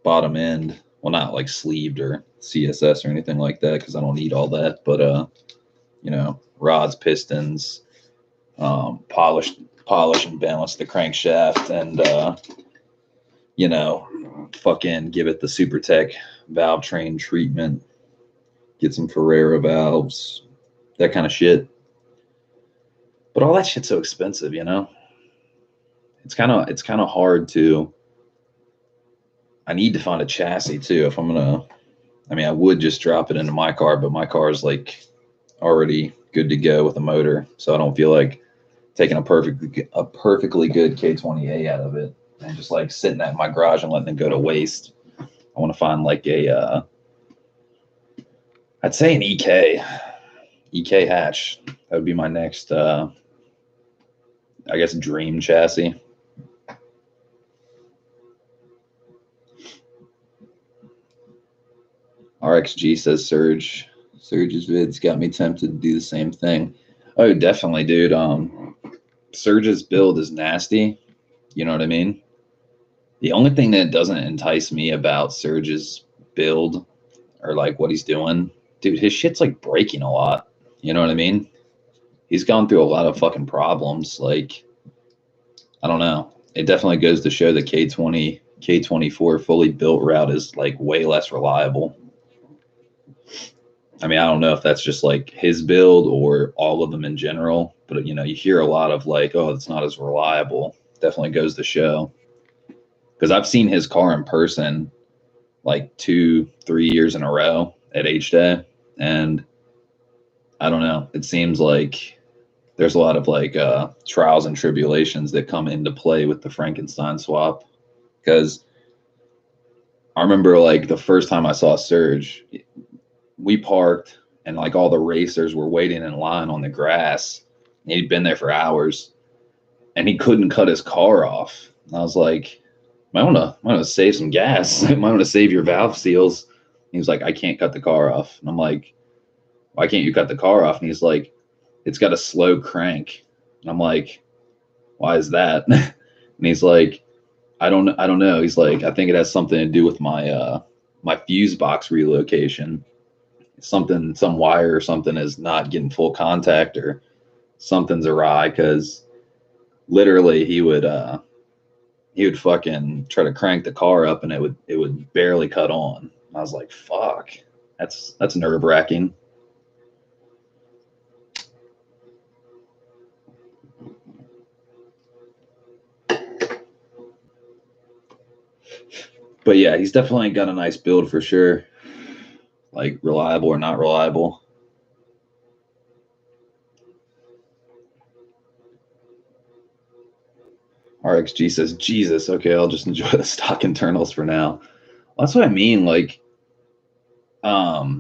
bottom end. Well, not like sleeved or CSS or anything like that, because I don't need all that. But rods, pistons, polish and balance the crankshaft, and fucking give it the Super Tech valve train treatment. Get some Ferrera valves, that kind of shit. But all that shit's so expensive, It's kind of hard to. I need to find a chassis too if I'm gonna. I mean, I would just drop it into my car, but my car is like already good to go with a motor, so I don't feel like taking a perfectly good K20A out of it and just like sitting that in my garage and letting it go to waste. I want to find like I'd say an EK hatch. That would be my next, I guess, dream chassis. RXG says Surge. Surge's vids got me tempted to do the same thing. Oh, definitely, dude. Surge's build is nasty. You know what I mean? The only thing that doesn't entice me about Surge's build or like what he's doing, dude, his shit's like breaking a lot. You know what I mean? He's gone through a lot of fucking problems. Like, I don't know. It definitely goes to show the K24 fully built route is like way less reliable. I mean, I don't know if that's just like his build or all of them in general, but you hear a lot of like, oh, it's not as reliable. Definitely goes to show. Because I've seen his car in person like 2-3 years in a row at HDAY, and I don't know. It seems like there's a lot of like trials and tribulations that come into play with the Frankenstein swap. Because I remember like the first time I saw Surge, we parked and like all the racers were waiting in line on the grass. He'd been there for hours and he couldn't cut his car off. And I was like, might want to save some gas. Might want to save your valve seals. He was like, I can't cut the car off. And I'm like, why can't you cut the car off? And he's like, it's got a slow crank. And I'm like, why is that? And he's like, I don't know. He's like, I think it has something to do with my my fuse box relocation. Some wire or something is not getting full contact or something's awry, because literally he would fucking try to crank the car up and it would barely cut on. I was like, fuck, that's nerve-wracking. But yeah, he's definitely got a nice build for sure. Like reliable or not reliable. RXG says, Jesus, okay, I'll just enjoy the stock internals for now. Well, that's what I mean. Like, NA,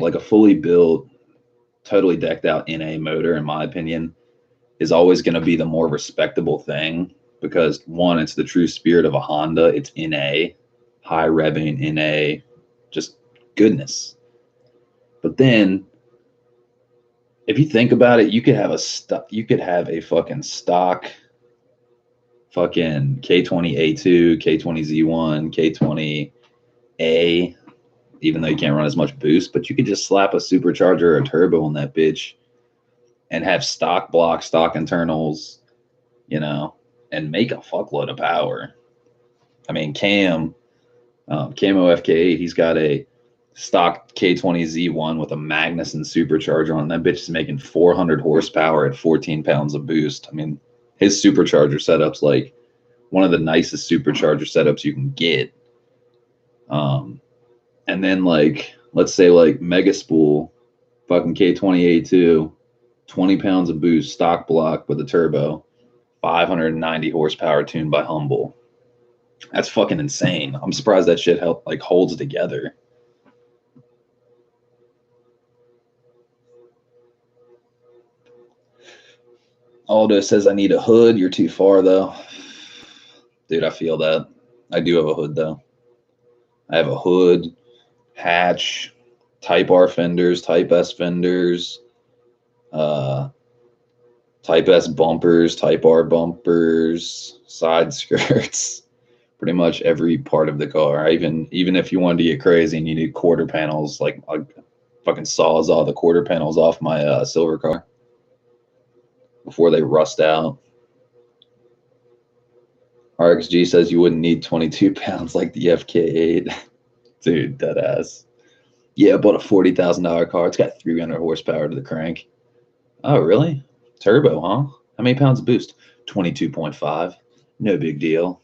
like a fully built, totally decked out NA motor, in my opinion, is always going to be the more respectable thing because one, it's the true spirit of a Honda. It's NA, high revving NA, just goodness. But then, if you think about it, you could have a fucking stock fucking K20A2, K20Z1, K20A, even though you can't run as much boost, but you could just slap a supercharger or a turbo on that bitch and have stock blocks, stock internals, and make a fuckload of power. I mean, Camo FK8, he's got a stock K20Z1 with a Magnuson supercharger on. That bitch is making 400 horsepower at 14 pounds of boost. I mean, his supercharger setup's like one of the nicest supercharger setups you can get. And then like, let's say like Mega Spool, fucking K20A2, 20 pounds of boost, stock block with a turbo, 590 horsepower tuned by Humble. That's fucking insane. I'm surprised that shit holds together. Aldo says I need a hood. You're too far though. Dude, I feel that. I do have a hood though. I have a hood, hatch, Type R fenders, Type S fenders, Type S bumpers, Type R bumpers, side skirts, pretty much every part of the car. Even if you wanted to get crazy and you need quarter panels, like I fucking saws all the quarter panels off my silver car before they rust out. RXG says you wouldn't need 22 pounds like the FK8. Dude, dead ass. Yeah, I bought a $40,000 car. It's got 300 horsepower to the crank. Oh, really? Turbo, huh? How many pounds of boost? 22.5. No big deal.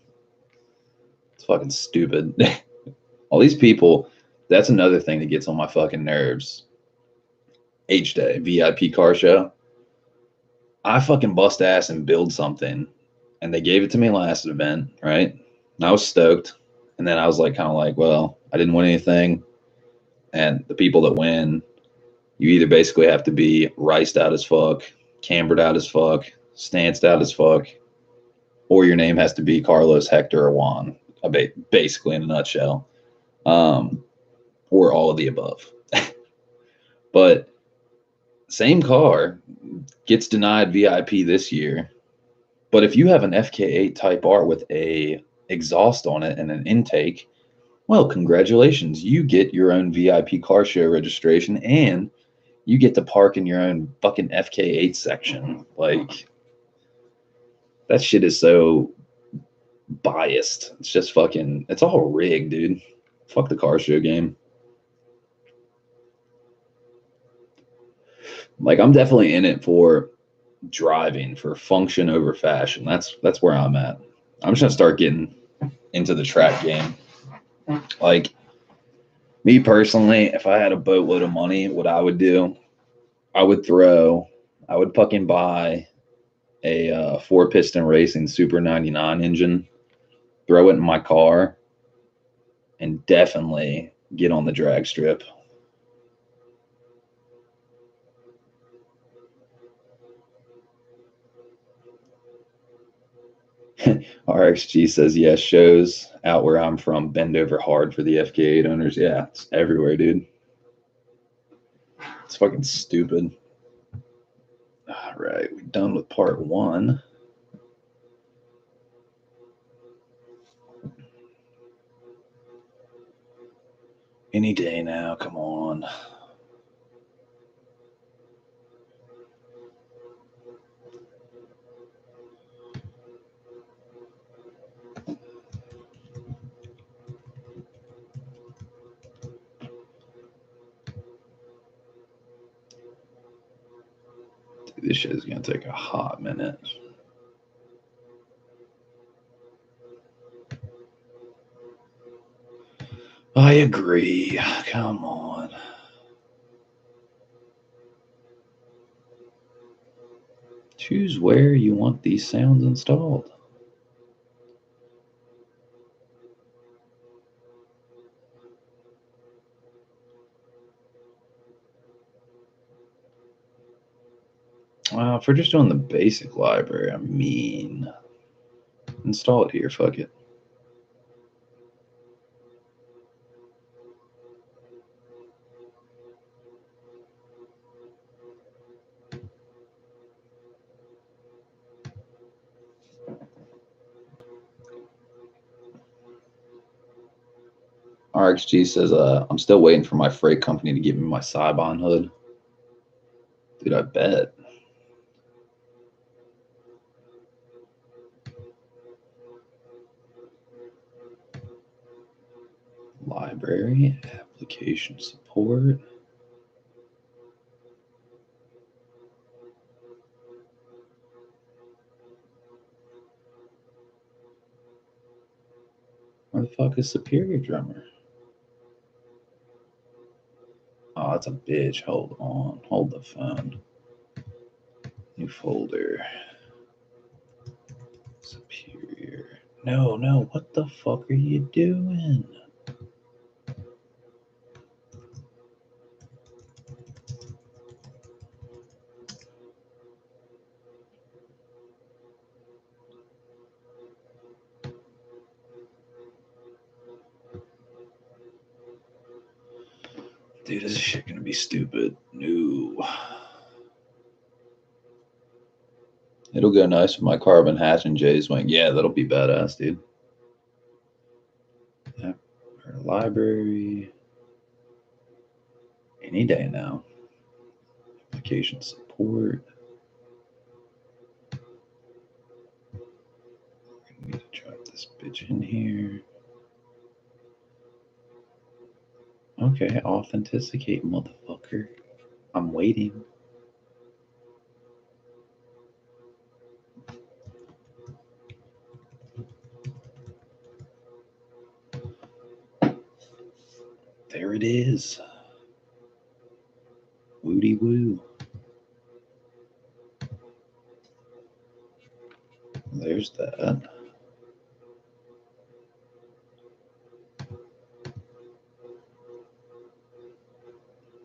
It's fucking stupid. All these people, that's another thing that gets on my fucking nerves. HDAY, VIP car show. I fucking bust ass and build something. And they gave it to me last event, right? And I was stoked. And then I was like, kind of like, well, I didn't win anything. And the people that win, you either basically have to be riced out as fuck, cambered out as fuck, stanced out as fuck, or your name has to be Carlos, Hector, or Juan, basically in a nutshell, or all of the above. But same car gets denied VIP this year. But if you have an FK8 Type R with a exhaust on it and an intake, well, congratulations. You get your own VIP car show registration and you get to park in your own fucking FK8 section. Like, that shit is so biased. It's just fucking, it's all rigged, dude. Fuck the car show game. Like, I'm definitely in it for driving, for function over fashion. That's where I'm at. I'm just gonna start getting into the track game. Like, me personally, if I had a boatload of money, what I would do, I would fucking buy a 4-piston racing Super 99 engine, throw it in my car, and definitely get on the drag strip. RXG says, yes, shows out where I'm from bend over hard for the FK8 owners. Yeah, it's everywhere, dude. It's fucking stupid. All right, we're done with part 1. Any day now, come on. Dude, this shit is gonna take a hot minute. I agree. Come on. Choose where you want these sounds installed. If we're just doing the basic library, I mean, install it here, fuck it. RXG says, I'm still waiting for my freight company to give me my Cybon hood. Dude, I bet. Library, application support. Where the fuck is Superior Drummer? Oh, that's a bitch. Hold on. Hold the phone. New folder. Superior. No, what the fuck are you doing? Dude, this shit gonna be stupid. No. It'll go nice with my carbon hatch and Jay's wing. Yeah, that'll be badass, dude. Yeah. Our library. Any day now. Application support. We need to drop this bitch in here. Okay, authenticate, motherfucker. I'm waiting. There it is. Woody woo. There's that.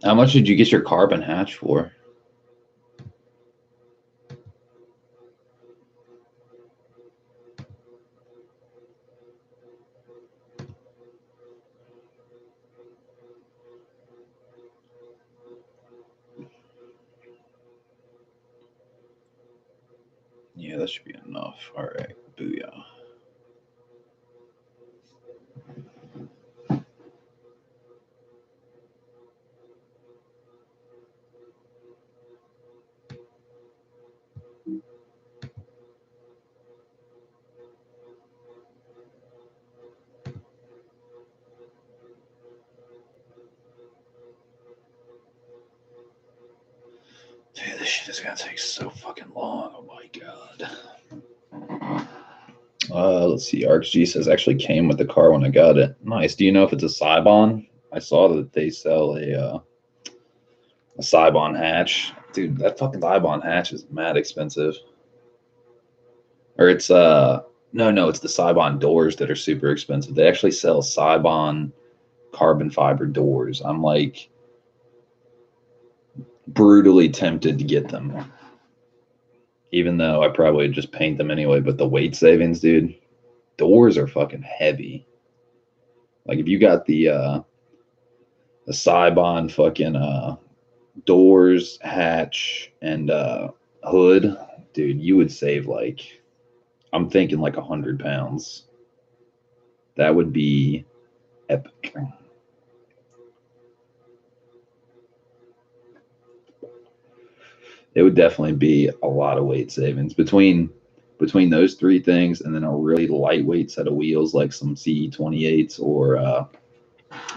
How much did you get your carbon hatch for? Yeah, that should be enough. All right, booyah. Dude, this shit is gonna take so fucking long. Oh my god. Let's see. RxG says actually came with the car when I got it. Nice. Do you know if it's a Cybon? I saw that they sell a Cybon hatch. Dude, that fucking Cybon hatch is mad expensive. Or it's no, it's the Cybon doors that are super expensive. They actually sell Cybon carbon fiber doors. I'm like brutally tempted to get them. Even though I probably would just paint them anyway, but the weight savings, dude, doors are fucking heavy. Like if you got the Cybon fucking doors, hatch, and hood, dude, you would save like, I'm thinking like 100 pounds. That would be epic. It would definitely be a lot of weight savings between those three things, and then a really lightweight set of wheels like some CE28s or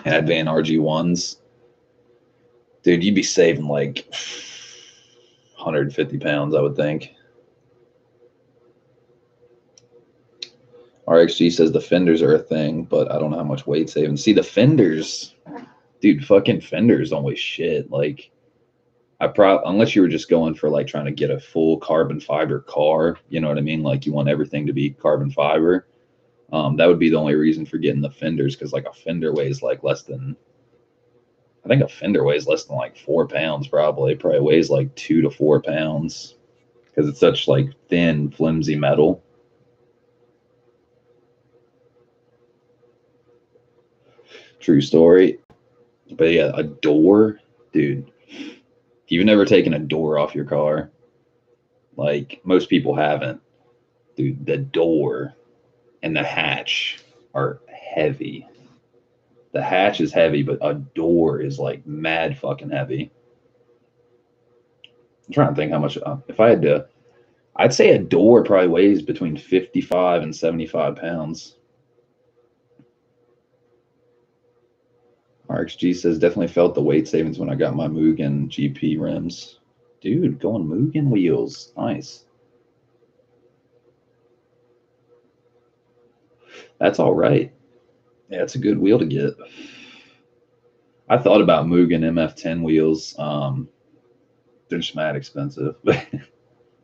Advan RG1s. Dude, you'd be saving like 150 pounds, I would think. RXG says the fenders are a thing, but I don't know how much weight saving. See, the fenders, dude, fucking fenders don't weigh shit. Like, unless you were just going for like trying to get a full carbon fiber car, you know what I mean? Like, you want everything to be carbon fiber. That would be the only reason for getting the fenders, because like a fender weighs like less than, I think a fender weighs less than like 4 pounds, probably. It probably weighs like 2 to 4 pounds because it's such like thin, flimsy metal. True story. But yeah, a door, dude. You've never taken a door off your car. Like, most people haven't. Dude, the door and the hatch are heavy. The hatch is heavy, but a door is like mad fucking heavy. I'm trying to think how much, if I had to, I'd say a door probably weighs between 55 and 75 pounds. RXG says, definitely felt the weight savings when I got my Mugen GP rims. Dude, going Mugen wheels. Nice. That's all right. Yeah, it's a good wheel to get. I thought about Mugen MF10 wheels. They're just mad expensive. That's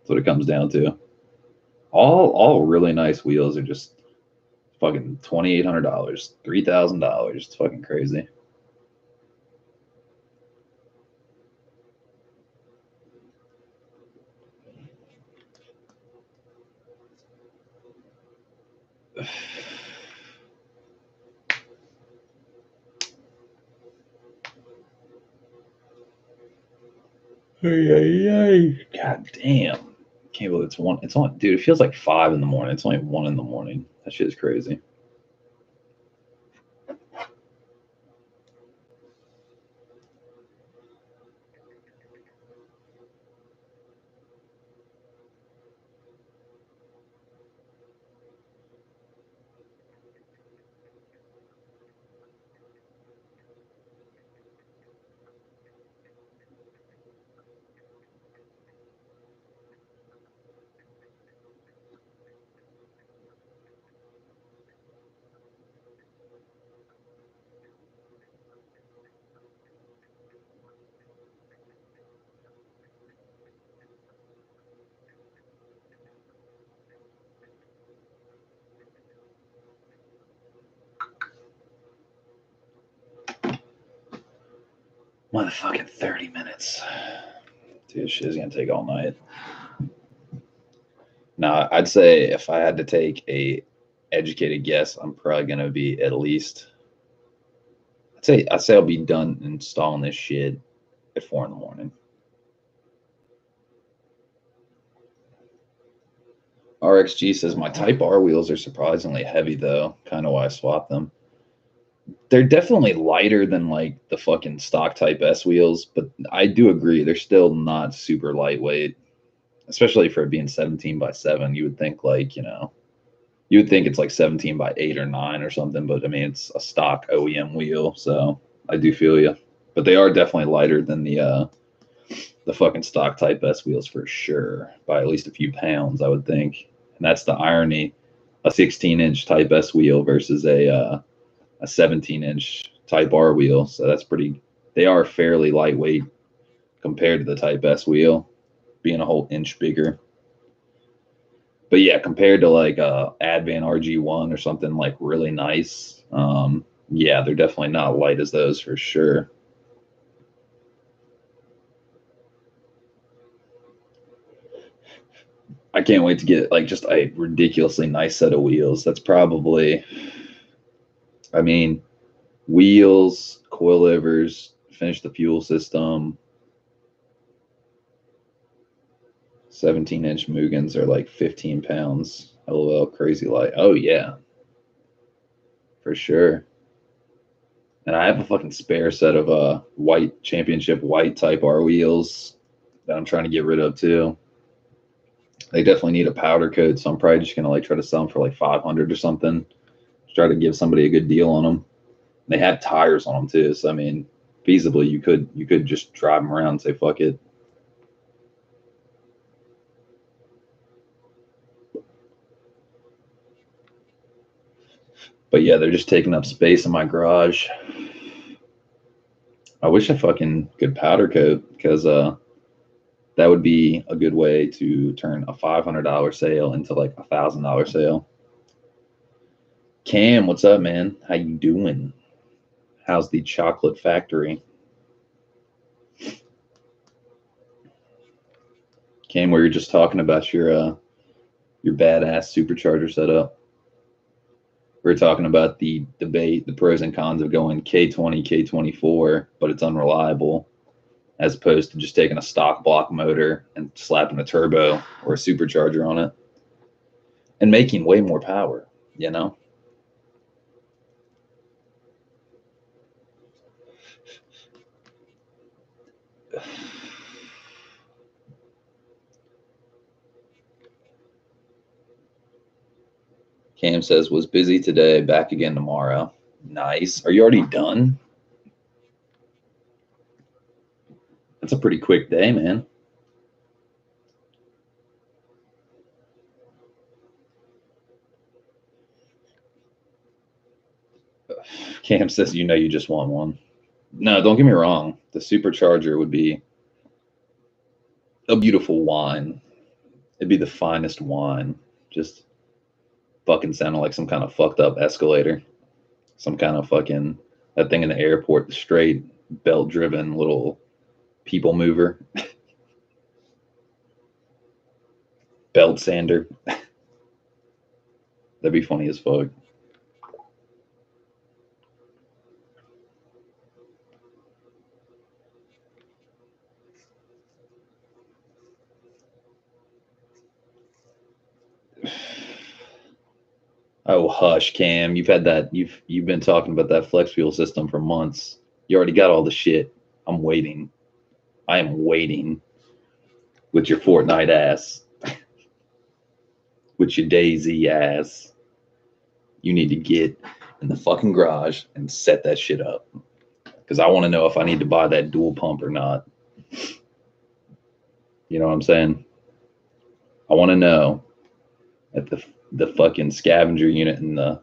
what it comes down to. All really nice wheels are just fucking $2,800, $3,000. It's fucking crazy. God damn. Can't believe it's one. It's only, dude, it feels like 5 in the morning. It's only 1 in the morning. That shit is crazy. Motherfucking 30 minutes. Dude, this shit is gonna take all night. Now, I'd say if I had to take a educated guess, I'm probably gonna be at least, I'd say I'll be done installing this shit at 4 in the morning. RXG says my Type R wheels are surprisingly heavy though. Kind of why I swapped them. They're definitely lighter than like the fucking stock Type S wheels, but I do agree they're still not super lightweight, especially for it being 17 by 7. You would think like, you would think it's like 17 by 8 or 9 or something, but I mean, it's a stock OEM wheel, so I do feel you. But they are definitely lighter than the fucking stock Type S wheels for sure, by at least a few pounds, I would think. And that's the irony: a 16-inch Type S wheel versus a 17-inch Type R wheel. So that's pretty. They are fairly lightweight compared to the Type S wheel, being a whole inch bigger. But yeah, compared to like Advan RG1 or something like really nice, yeah, they're definitely not light as those for sure. I can't wait to get like just a ridiculously nice set of wheels. That's probably, I mean, wheels, coilovers, finish the fuel system. 17-inch Mugens are like 15 pounds. LOL, crazy light. Oh yeah, for sure. And I have a fucking spare set of white championship white Type R wheels that I'm trying to get rid of too. They definitely need a powder coat, so I'm probably just gonna like try to sell them for like 500 or something. Try to give somebody a good deal on them. They have tires on them too, so I mean, feasibly you could just drive them around and say fuck it. But yeah, they're just taking up space in my garage. I wish I fucking could powder coat, because that would be a good way to turn a $500 sale into like $1,000 sale. Cam, what's up, man? How you doing? How's the chocolate factory? Cam, we were just talking about your badass supercharger setup. We were talking about the debate, the pros and cons of going K20, K24, but it's unreliable, as opposed to just taking a stock block motor and slapping a turbo or a supercharger on it and making way more power, you know? Cam says, was busy today, back again tomorrow. Nice. Are you already done? That's a pretty quick day, man. Cam says, you know, you just want one. No, don't get me wrong. The supercharger would be a beautiful wine. It'd be the finest wine. Just fucking sounding like some kind of fucked up escalator. Some kind of fucking, that thing in the airport, the straight belt driven little people mover. Belt sander. That'd be funny as fuck. Oh, hush, Cam. You've had that. You've been talking about that flex fuel system for months. You already got all the shit. I'm waiting. I am waiting with your Fortnite ass, with your Daisy ass. You need to get in the fucking garage and set that shit up, because I want to know if I need to buy that dual pump or not. You know what I'm saying? I want to know at the fucking scavenger unit and the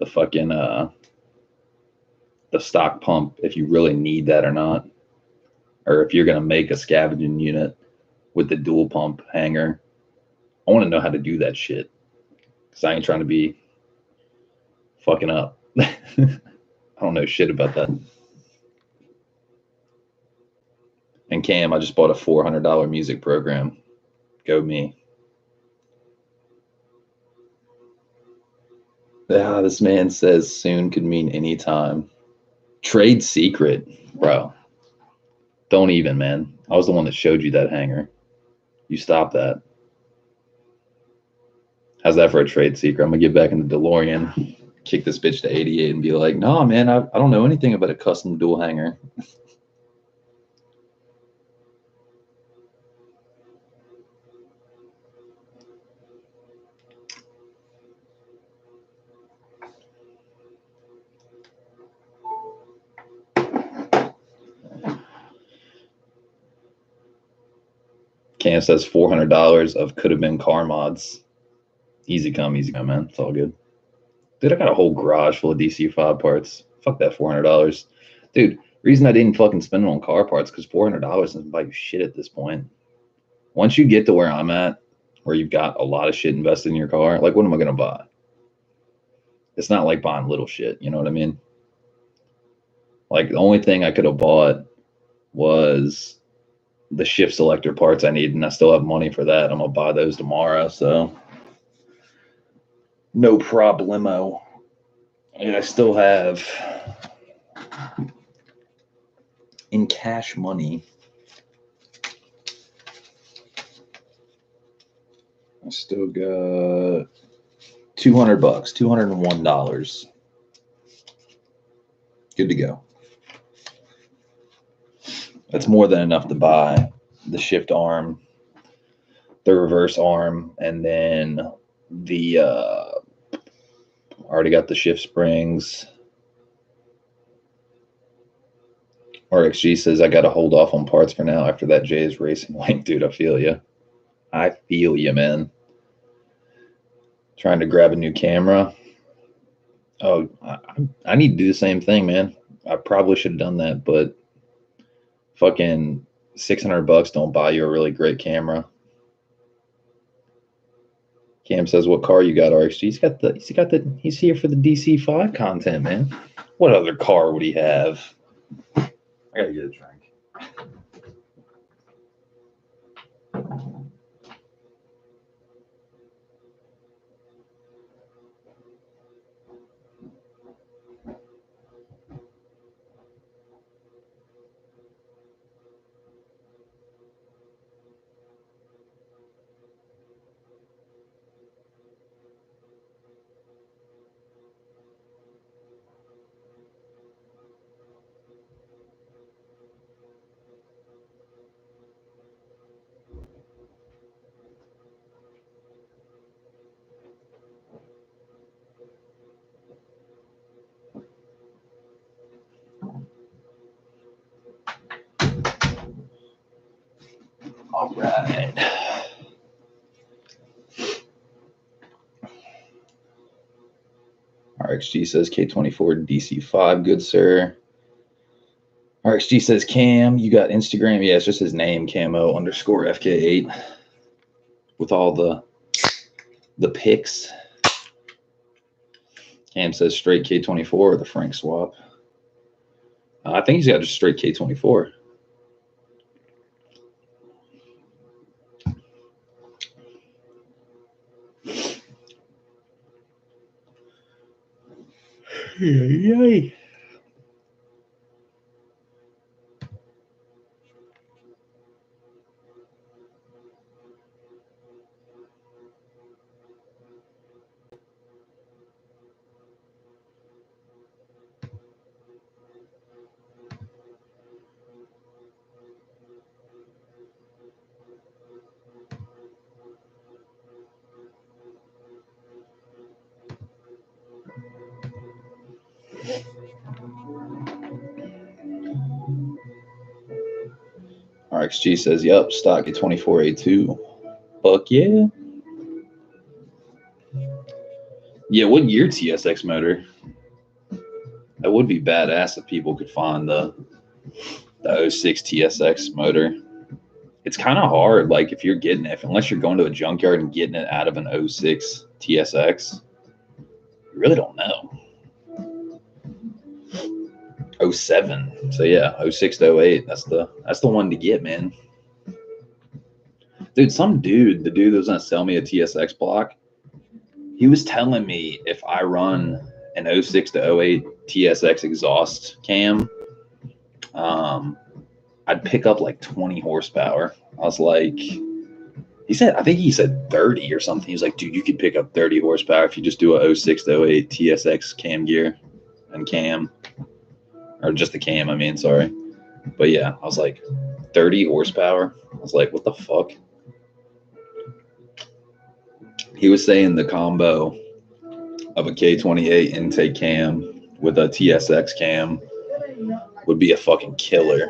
fucking the stock pump, if you really need that or not, or if you're gonna make a scavenging unit with the dual pump hanger. I want to know how to do that shit, because I ain't trying to be fucking up. I don't know shit about that. And Cam, I just bought a $400 music program. Go me. Ah, this man says soon could mean anytime. Trade secret, bro. Don't even, man. I was the one that showed you that hanger. You stop that. How's that for a trade secret? I'm gonna get back in the DeLorean, kick this bitch to 88 and be like, no, man, I don't know anything about a custom dual hanger. Cam says $400 of could have been car mods. Easy come, man. It's all good. Dude, I got a whole garage full of DC5 parts. Fuck that $400. Dude, reason I didn't fucking spend it on car parts, because $400 doesn't buy you shit at this point. Once you get to where I'm at, where you've got a lot of shit invested in your car, like, what am I going to buy? It's not like buying little shit. You know what I mean? Like, the only thing I could have bought was the shift selector parts I need, and I still have money for that. I'm going to buy those tomorrow. So, no problemo. And I still have, in cash money, I still got $200, $201. Good to go. That's more than enough to buy the shift arm, the reverse arm, and then the already got the shift springs. RXG says I got to hold off on parts for now after that Jay's racing link. Dude, I feel you. I feel you, man. Trying to grab a new camera. Oh, I need to do the same thing, man. I probably should have done that, but fucking $600 don't buy you a really great camera. Cam says, "What car you got, RXG?" He's here for the DC5 content, man. What other car would he have? I gotta get a drink. All right. RXG says K24 DC5, good sir. RXG says, Cam, you got Instagram? Yeah, it's just his name, Camo_FK8, with all the pics. Cam says straight K24 or the Frank swap. I think he's got just straight K24. Yay. RXG says, yup, stock K24A2. Fuck yeah. Yeah, what year TSX motor? That would be badass if people could find the 06 TSX motor. It's kind of hard, like if you're getting it, unless you're going to a junkyard and getting it out of an 06 TSX, you really don't know. 07. So yeah, 06 to 08. That's the one to get, man. Dude, the dude that was gonna sell me a TSX block, he was telling me if I run an 06 to 08 TSX exhaust cam, I'd pick up like 20 horsepower. I was like, I think he said 30 or something. He's like, dude, you could pick up 30 horsepower if you just do a 06 to 08 TSX cam gear and cam, or just the cam, I mean, sorry. But yeah, I was like, 30 horsepower. I was like, what the fuck? He was saying the combo of a K28 intake cam with a TSX cam would be a fucking killer.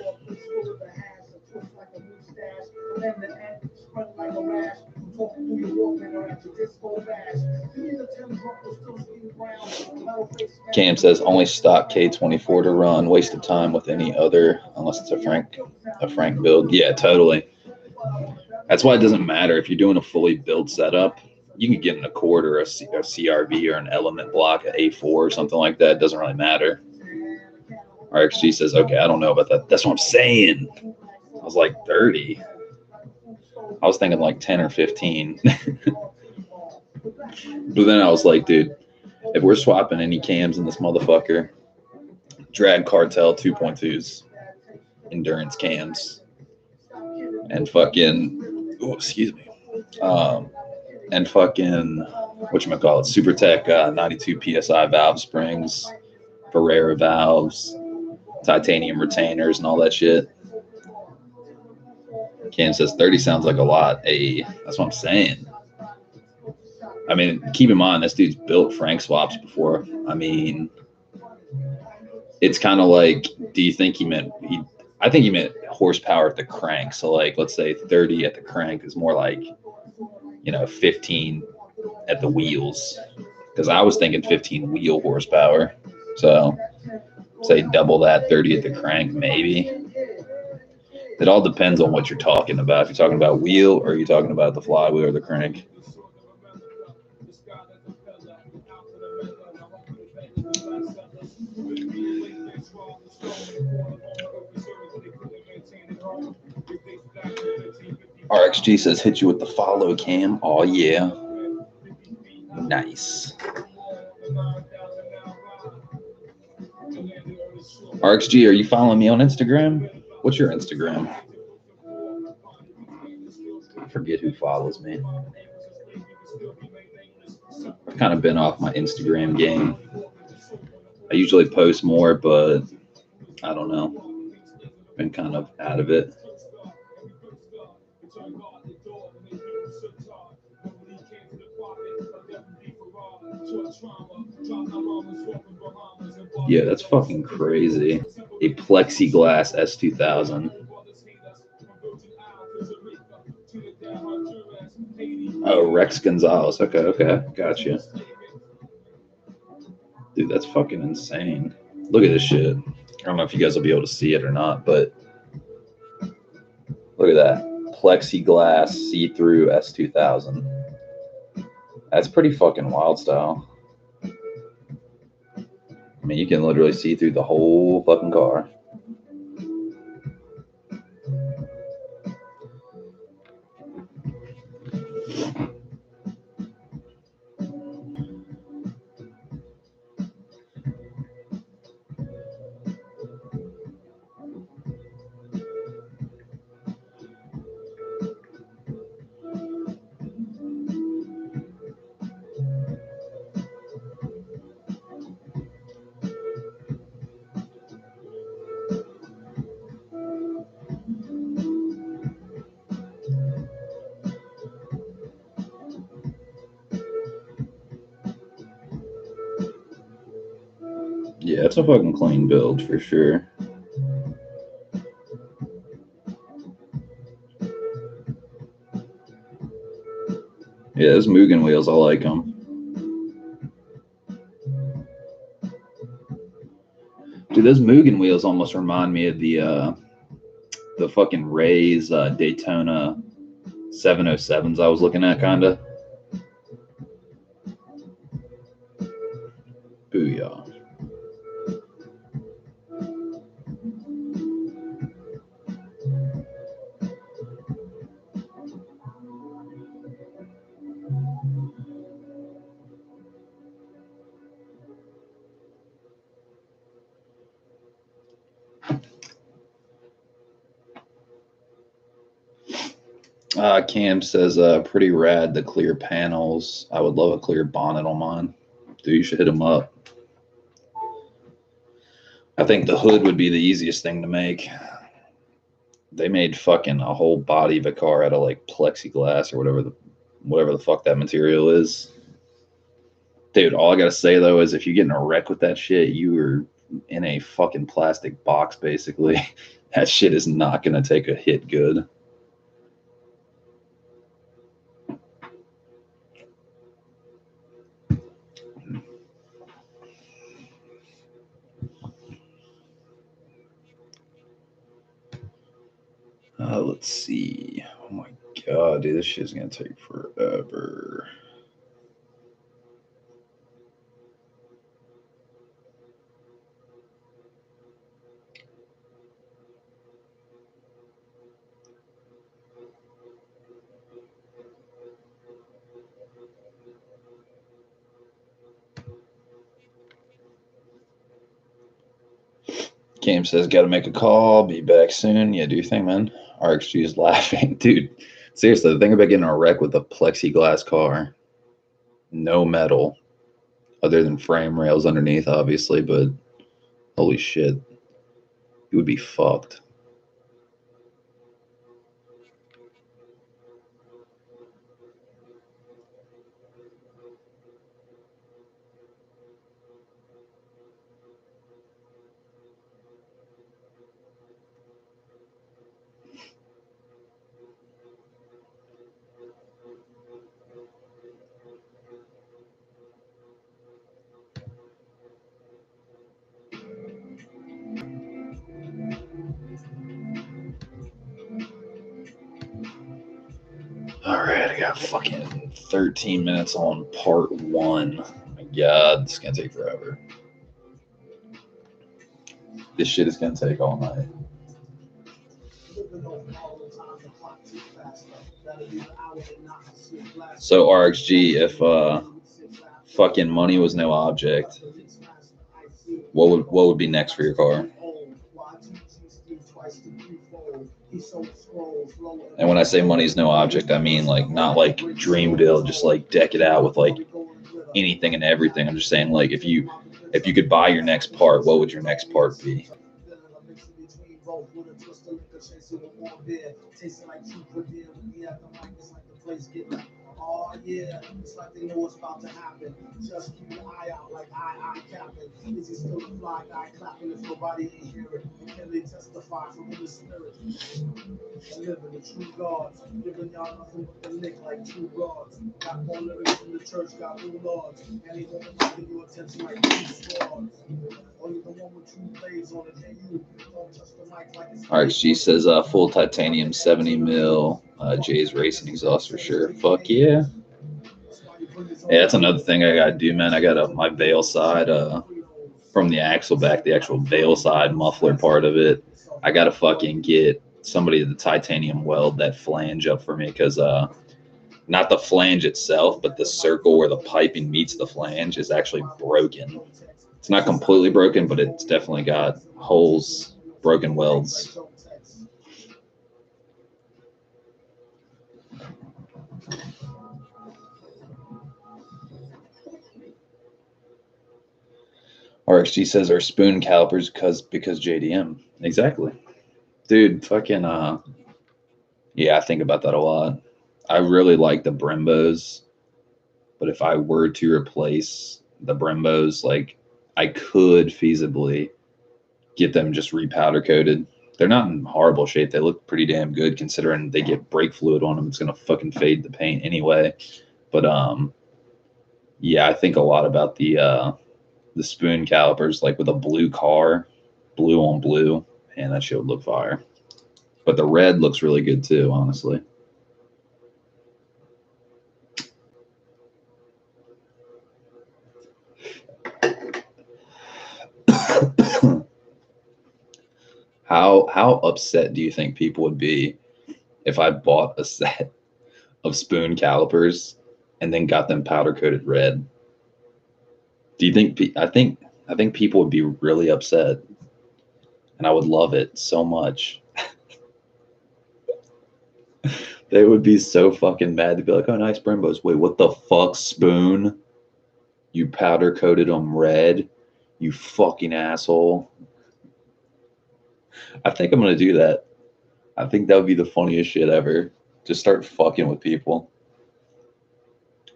Cam says only stock K24 to run. Waste of time with any other unless it's a Frank build. Yeah, totally. That's why it doesn't matter if you're doing a fully built setup. You can get an Accord or a CRV or an Element block, an A4 or something like that. It doesn't really matter. RXG says, okay, I don't know about that. That's what I'm saying. I was like 30. I was thinking like 10 or 15. But then I was like, dude, if we're swapping any cams in this motherfucker, Drag Cartel 2.2s, endurance cams, and fucking, oh, excuse me, and fucking, whatchamacallit, SuperTech 92 PSI valve springs, Barrera valves, titanium retainers, and all that shit. Cam says 30 sounds like a lot. Hey, that's what I'm saying. I mean, keep in mind, this dude's built Frank swaps before. I mean, it's kind of like, do you think I think he meant horsepower at the crank. So like, let's say 30 at the crank is more like, 15 at the wheels. because I was thinking 15 wheel horsepower. So say double that, 30 at the crank, maybe. It all depends on what you're talking about. If you're talking about wheel or you're talking about the flywheel or the crank. RXG says hit you with the follow cam. Oh yeah. Nice. RXG, are you following me on Instagram? What's your Instagram? I forget who follows me. I've kind of been off my Instagram game. I usually post more, but I don't know. Been kind of out of it. Yeah, that's fucking crazy. A plexiglass S2000. Oh, Rex Gonzalez. Okay. Gotcha. Dude, that's fucking insane. Look at this shit. I don't know if you guys will be able to see it or not, but look at that. Plexiglass see-through S2000. That's pretty fucking wild style. I mean, you can literally see through the whole fucking car. Yeah, it's a fucking clean build for sure. Yeah, those Mugen wheels, I like them. Dude, those Mugen wheels almost remind me of the fucking Ray's Daytona 707s I was looking at, kinda. Booyah. Cam says, pretty rad, the clear panels. I would love a clear bonnet on mine. Dude, you should hit them up. I think the hood would be the easiest thing to make. They made fucking a whole body of a car out of like plexiglass or whatever the fuck that material is. Dude, all I gotta say though is if you get in a wreck with that shit, you are in a fucking plastic box basically. That shit is not gonna take a hit good. Let's see. Oh my god, dude, this shit's gonna take forever. Cam says, gotta make a call, be back soon. Yeah, do you think, man? RXG is laughing. Dude, seriously, the thing about getting a wreck with a plexiglass car, no metal, other than frame rails underneath, obviously, but holy shit, you would be fucked. right, I got fucking 13 minutes on part 1. Oh my God, this is gonna take forever. This shit is gonna take all night. So RXG, if fucking money was no object, what would be next for your car? And when I say money's no object, I mean like not like dream deal, just like deck it out with like anything and everything. I'm just saying like if you could buy your next part, what would your next part be? Oh yeah, it's like they know what's about to happen. Just keep your eye out like I captain. Is he still a fly guy clapping if nobody ain't hear it? Can they testify from the spirit? Living the true gods, giving y'all nothing but the lick like true gods. Got more lyrics in the church, got new lords. And they won't give you attention like two swords. Only the one with two blades on it, and you don't touch the mic like it's. All right, she says full titanium 70 mil Jay's racing exhaust for sure. Fuck yeah. Yeah, that's another thing I gotta do, man. I got my veil side from the axle back, the actual veil side muffler part of it. I gotta fucking get somebody to titanium weld that flange up for me, because not the flange itself, but the circle where the piping meets the flange is actually broken. It's not completely broken, but it's definitely got holes, broken welds. RXG says our spoon calipers because JDM. Exactly. Dude, fucking yeah, I think about that a lot. I really like the Brembos, but if I were to replace the Brembos, like I could feasibly get them just repowder coated. They're not in horrible shape. They look pretty damn good considering they get brake fluid on them. It's gonna fucking fade the paint anyway. But yeah, I think a lot about the spoon calipers, like with a blue car, blue on blue, and that shit would look fire. But the red looks really good too, honestly. How upset do you think people would be if I bought a set of spoon calipers and then got them powder coated red? Do you think I think people would be really upset, and I would love it so much. They would be so fucking mad. They'd be like, "Oh, nice Brembos. Wait, what the fuck, spoon? You powder coated them red? You fucking asshole." I think I'm gonna do that. I think that would be the funniest shit ever. Just start fucking with people.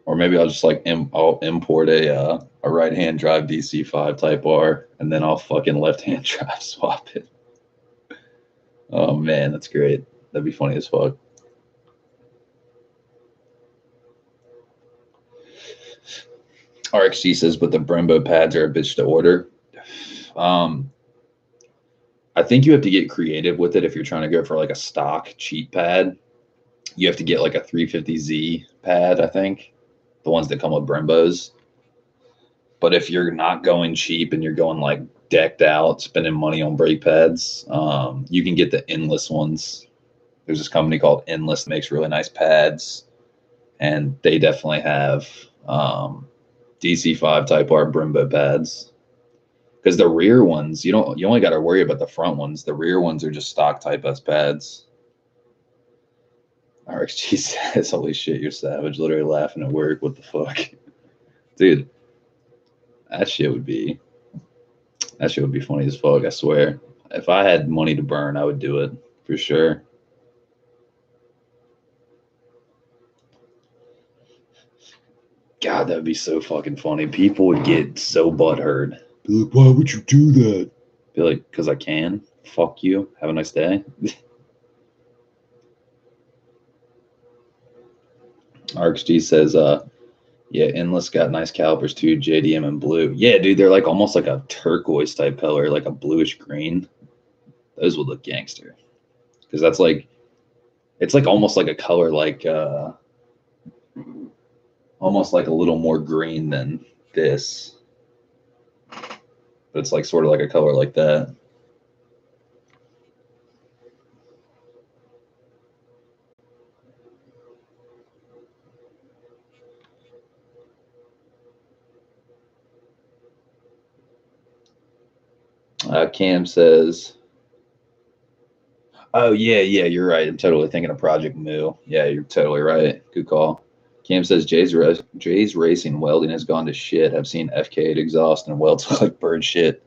Or maybe I'll just like I'll import a right hand drive DC5 Type R, and then I'll fucking left hand drive swap it. Oh man, that's great. That'd be funny as fuck. RXG says, but the Brembo pads are a bitch to order. I think you have to get creative with it if you're trying to go for like a stock cheap pad. You have to get like a 350Z pad, I think. The ones that come with Brembos. But if you're not going cheap and you're going like decked out, spending money on brake pads, you can get the endless ones. There's this company called Endless that makes really nice pads, and they definitely have DC5 Type R Brembo pads. Because the rear ones, you only got to worry about the front ones. The rear ones are just stock Type S pads. RXG says, "Holy shit, you're savage." Literally laughing at work. What the fuck, dude? That shit would be funny as fuck. I swear. If I had money to burn, I would do it for sure. God, that would be so fucking funny. People would get so butthurt. Be like, "Why would you do that?" Be like, "Because I can. Fuck you. Have a nice day." RXG says, yeah, Endless got nice calipers too, JDM and blue. Yeah, dude, they're like almost like a turquoise type color, like a bluish green. Those would look gangster. Because that's like, it's like almost like a color like almost like a little more green than this. But it's like sort of like a color like that. Cam says, oh, yeah, you're right. I'm totally thinking of Project Moo. Yeah, you're totally right. Good call. Cam says, Jay's racing welding has gone to shit. I've seen FK8 exhaust and welds look like bird shit.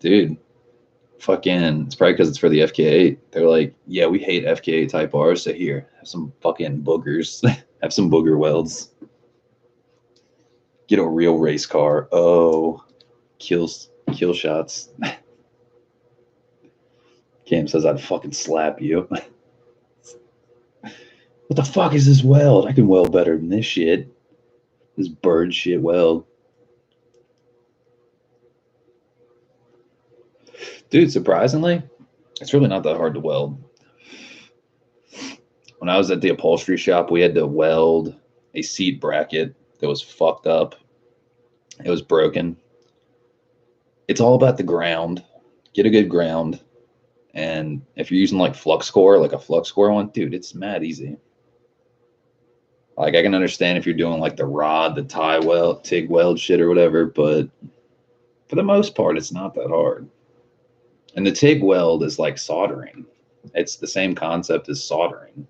Dude, fucking, it's probably because it's for the FK8. They're like, yeah, we hate FK8 Type R, so here, have some fucking boogers. Have some booger welds. Get a real race car. Oh, kill shots. Cam says I'd fucking slap you. What the fuck is this weld? I can weld better than this shit. This bird shit weld. Dude, surprisingly, it's really not that hard to weld. When I was at the upholstery shop, we had to weld a seat bracket that was fucked up. It was broken. It's all about the ground. Get a good ground. And if you're using like flux core, like a flux core one, dude, it's mad easy. Like I can understand if you're doing like the rod, the tie weld, TIG weld shit or whatever, but for the most part, it's not that hard. And the TIG weld is like soldering. It's the same concept as soldering.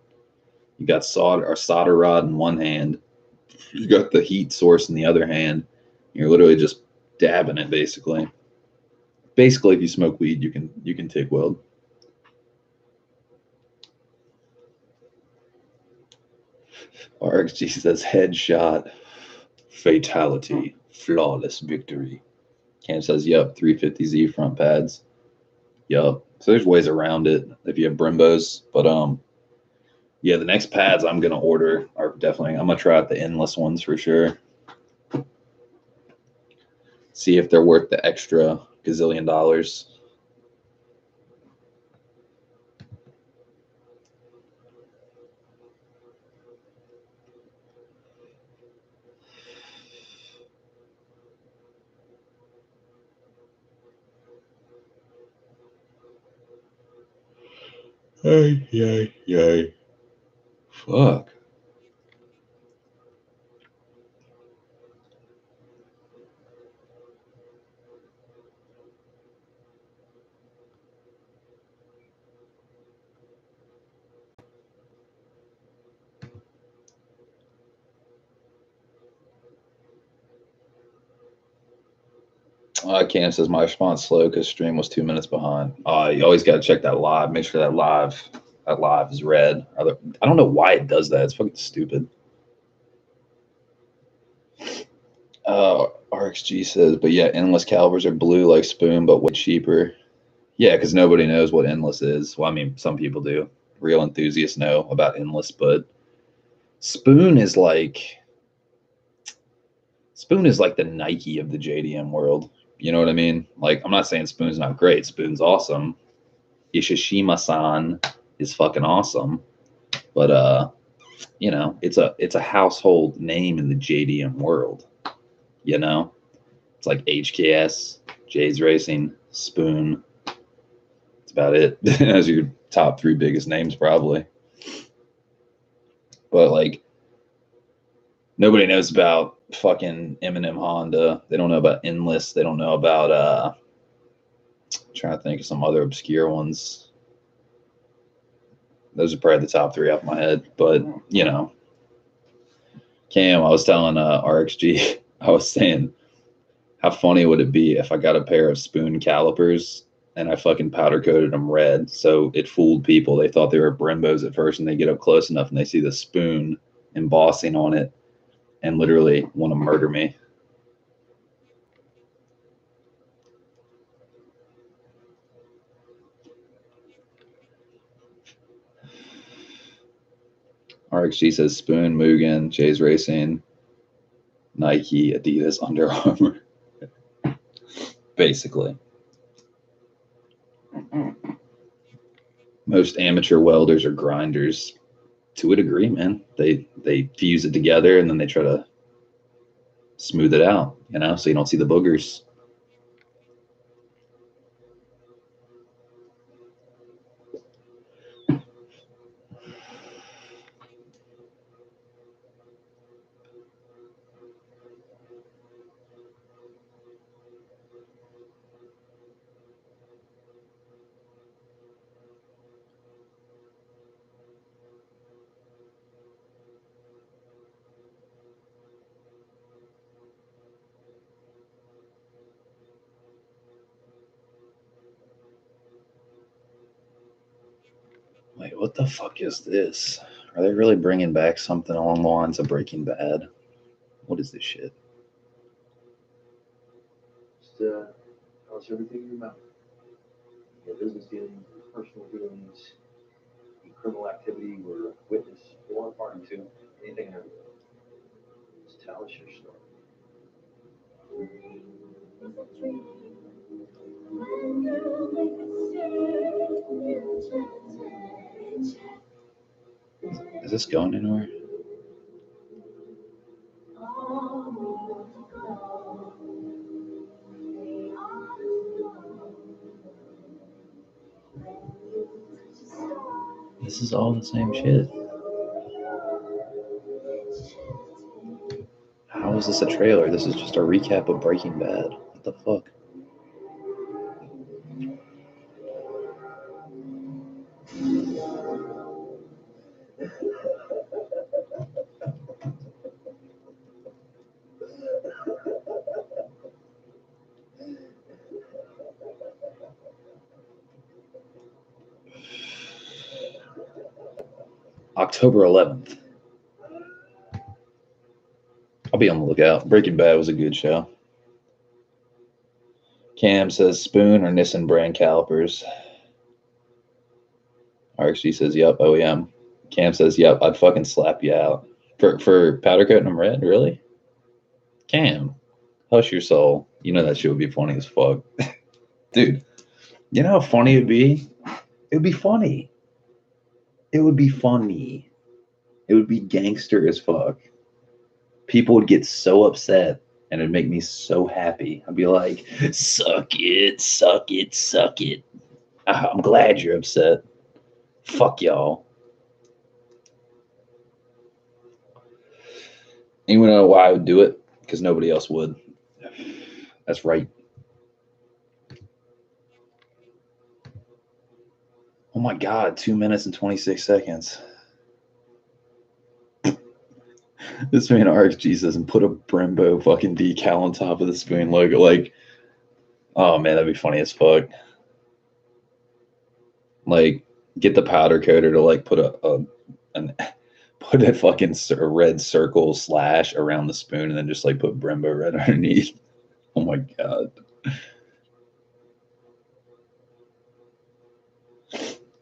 You got solder rod in one hand, you got the heat source in the other hand. You're literally just dabbing it basically. Basically, if you smoke weed, you can TIG weld. RXG says headshot, fatality, flawless victory. Cam says, yep, 350Z front pads. Yup. So there's ways around it if you have Brimbos. But yeah, the next pads I'm gonna order are definitely, I'm gonna try out the endless ones for sure. See if they're worth the extra gazillion dollars. Yay. Fuck. Cam says my response slow because stream was 2 minutes behind. You always got to check that live. Make sure that live is red. I don't know why it does that. It's fucking stupid. RXG says, but yeah, endless calibers are blue like spoon, but way cheaper. Yeah, because nobody knows what endless is. Well, I mean, some people do. Real enthusiasts know about endless, but spoon is like the Nike of the JDM world. You know what I mean? Like, I'm not saying Spoon's not great. Spoon's awesome. Ishishima-san is fucking awesome. But you know, it's a household name in the JDM world. You know? It's like HKS, Jay's Racing, Spoon. That's about it. As your top 3 biggest names, probably. But like, nobody knows about fucking Eminem Honda. They don't know about Endless. They don't know about trying to think of some other obscure ones. Those are probably the top 3 off my head. But you know, Cam, I was telling RXG, I was saying, how funny would it be if I got a pair of Spoon calipers and I fucking powder coated them red, so it fooled people. They thought they were Brimbos at first, and they get up close enough and they see the Spoon embossing on it and literally want to murder me. RXG says Spoon, Mugen, Jay's Racing, Nike, Adidas, Under Armour. Basically. Most amateur welders are grinders. To a degree, man. They fuse it together and then they try to smooth it out, you know, so you don't see the boogers. Wait, what the fuck is this? Are they really bringing back something along the lines of Breaking Bad? What is this shit? Just tell us everything you remember. Your business dealings, your personal dealings, your criminal activity, or witness or party to, anything and everything. Just tell us your story. Is this going anywhere? This is all the same shit. How is this a trailer? This is just a recap of Breaking Bad. What the fuck? October 11th. I'll be on the lookout. Breaking Bad was a good show. Cam says Spoon or Nissan brand calipers. RXG says, yep, OEM. Cam says, yep, I'd fucking slap you out. For powder coating them red? Really? Cam, hush your soul. You know that shit would be funny as fuck. Dude, you know how funny it would be? It would be funny. It would be funny. It would be gangster as fuck. People would get so upset and it'd make me so happy. I'd be like, suck it, suck it, suck it. I'm glad you're upset. Fuck y'all. You wanna know why I would do it? Because nobody else would. That's right. Oh my God, 2 minutes and 26 seconds. This man RxG says, and put a Brembo fucking decal on top of the Spoon logo. Like, oh man, that'd be funny as fuck. Like, get the powder coater to like put put a fucking red circle slash around the Spoon and then just like put Brembo red underneath. Oh my God.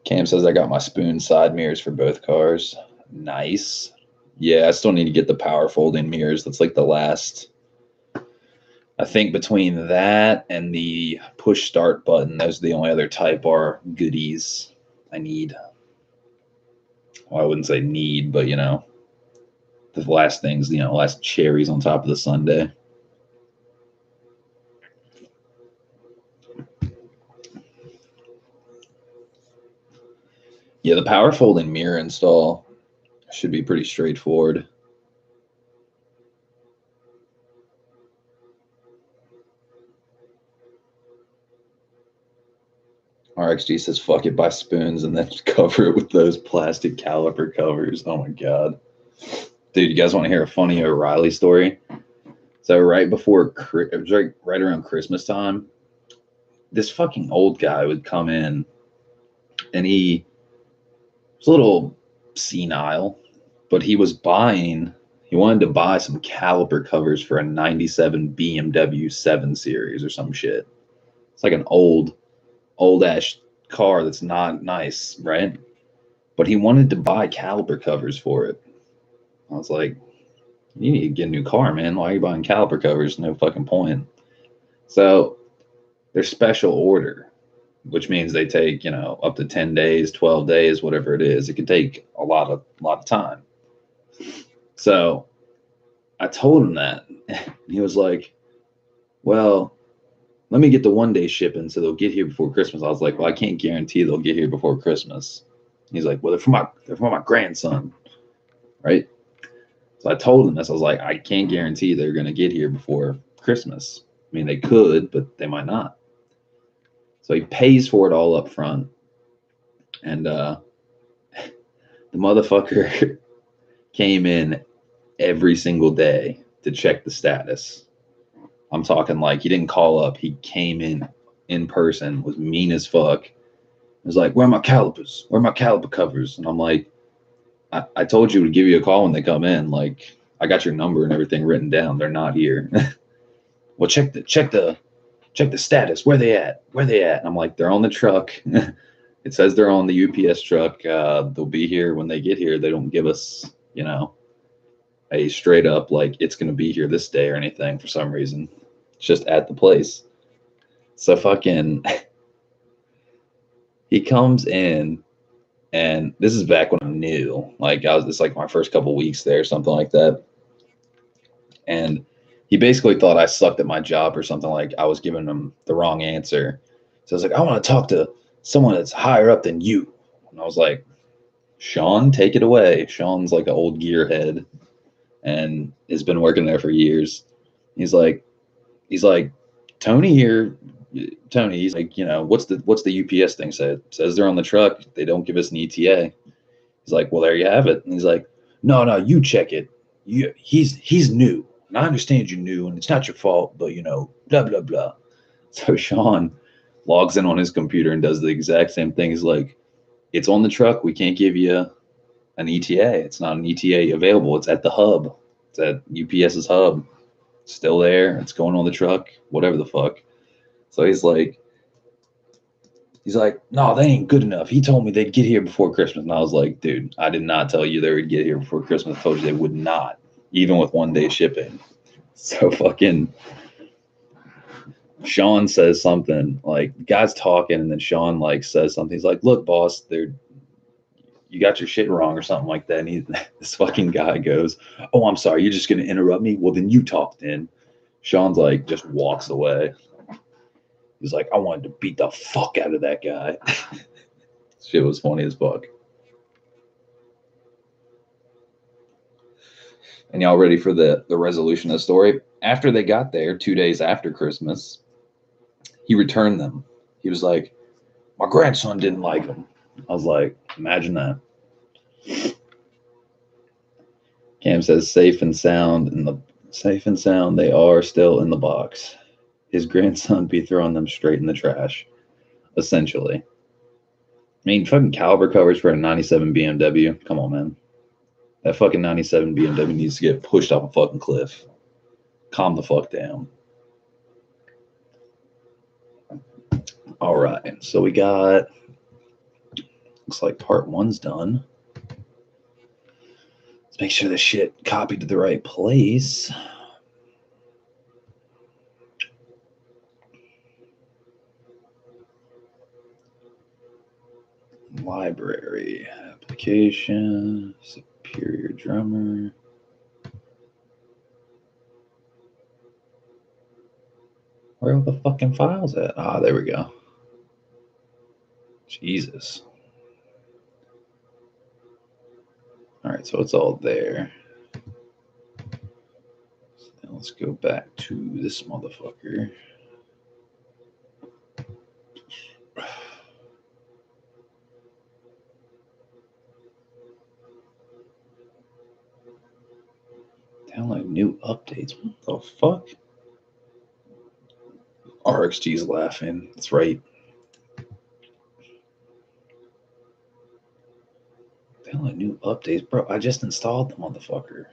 Cam says I got my Spoon side mirrors for both cars. Nice. Yeah, I still need to get the power folding mirrors. That's like the last, I think between that and the push start button, those are the only other Type R goodies I need. Well, I wouldn't say need, but you know, the last things, you know, last cherries on top of the sundae. Yeah, the power folding mirror install should be pretty straightforward. RxG says, fuck it, buy Spoons and then cover it with those plastic caliper covers. Oh my God. Dude, you guys want to hear a funny O'Reilly story? So right before, it was right around Christmas time, this fucking old guy would come in and he was a little senile, but he wanted to buy some caliper covers for a 97 BMW 7 Series or some shit. It's like an old ass car that's not nice, right? But he wanted to buy caliper covers for it. I was like, you need to get a new car, man. Why are you buying caliper covers? No fucking point. So they're special order. which means they take, you know, up to 10 days, 12 days, whatever it is. It could take a lot of time. So I told him that. He was like, well, let me get the 1-day shipping so they'll get here before Christmas. I was like, well, I can't guarantee they'll get here before Christmas. He's like, well, they're for my grandson, right? So I told him this. I was like, I can't guarantee they're gonna get here before Christmas. I mean, they could, but they might not. So he pays for it all up front, and the motherfucker came in every single day to check the status. I'm talking like he didn't call up. He came in person, was mean as fuck. He was like, where are my calipers? Where are my caliper covers? And I'm like, I told you to give you a call when they come in. Like, I got your number and everything written down. They're not here. Well, check the status. Where they at? Where they at? And I'm like, they're on the truck. It says they're on the UPS truck. They'll be here when they get here. They don't give us, you know, a straight up like it's gonna be here this day or anything for some reason. It's just at the place. So fucking he comes in, and this is back when I'm new. Like it's like my first couple weeks there, something like that. And he basically thought I sucked at my job or something, like I was giving him the wrong answer. So I was like, I want to talk to someone that's higher up than you. And I was like, Sean, take it away. Sean's like an old gearhead and has been working there for years. He's like, Tony here. Tony, he's like, you know, what's the UPS thing say? It says they're on the truck. They don't give us an ETA. He's like, well, there you have it. And he's like, no, you check it. He's new. And I understand you're new and it's not your fault, but you know, blah, blah, blah. So Sean logs in on his computer and does the exact same thing. He's like, it's on the truck. We can't give you an ETA. It's not an ETA available. It's at the hub. It's at UPS's hub. It's still there. It's going on the truck, whatever the fuck. So he's like, no, they ain't good enough. He told me they'd get here before Christmas. And I was like, dude, I did not tell you they would get here before Christmas. I told you they would not, even with 1-day shipping. So fucking Sean says something, like the guy's talking, and then Sean like says something. He's like, look, boss, you got your shit wrong or something like that. And this fucking guy goes, oh, I'm sorry. You're just going to interrupt me? Well, then you talk then. Sean's like, just walks away. He's like, I wanted to beat the fuck out of that guy. Shit was funny as fuck. And y'all ready for the resolution of the story? After they got there, 2 days after Christmas, he returned them. He was like, my grandson didn't like them. I was like, imagine that. Cam says safe and sound they are still in the box. His grandson be throwing them straight in the trash, essentially. I mean, fucking caliber covers for a 97 BMW. Come on, man. That fucking 97 BMW needs to get pushed off a fucking cliff. Calm the fuck down. All right. So we got, looks like part 1's done. Let's make sure this shit copied to the right place. Library, application, Superior Drummer. Where are the fucking files at? Ah, there we go. Jesus. All right, so it's all there. So now let's go back to this motherfucker. Download new updates. What the fuck? RxG's laughing. That's right. Download new updates. Bro, I just installed the motherfucker.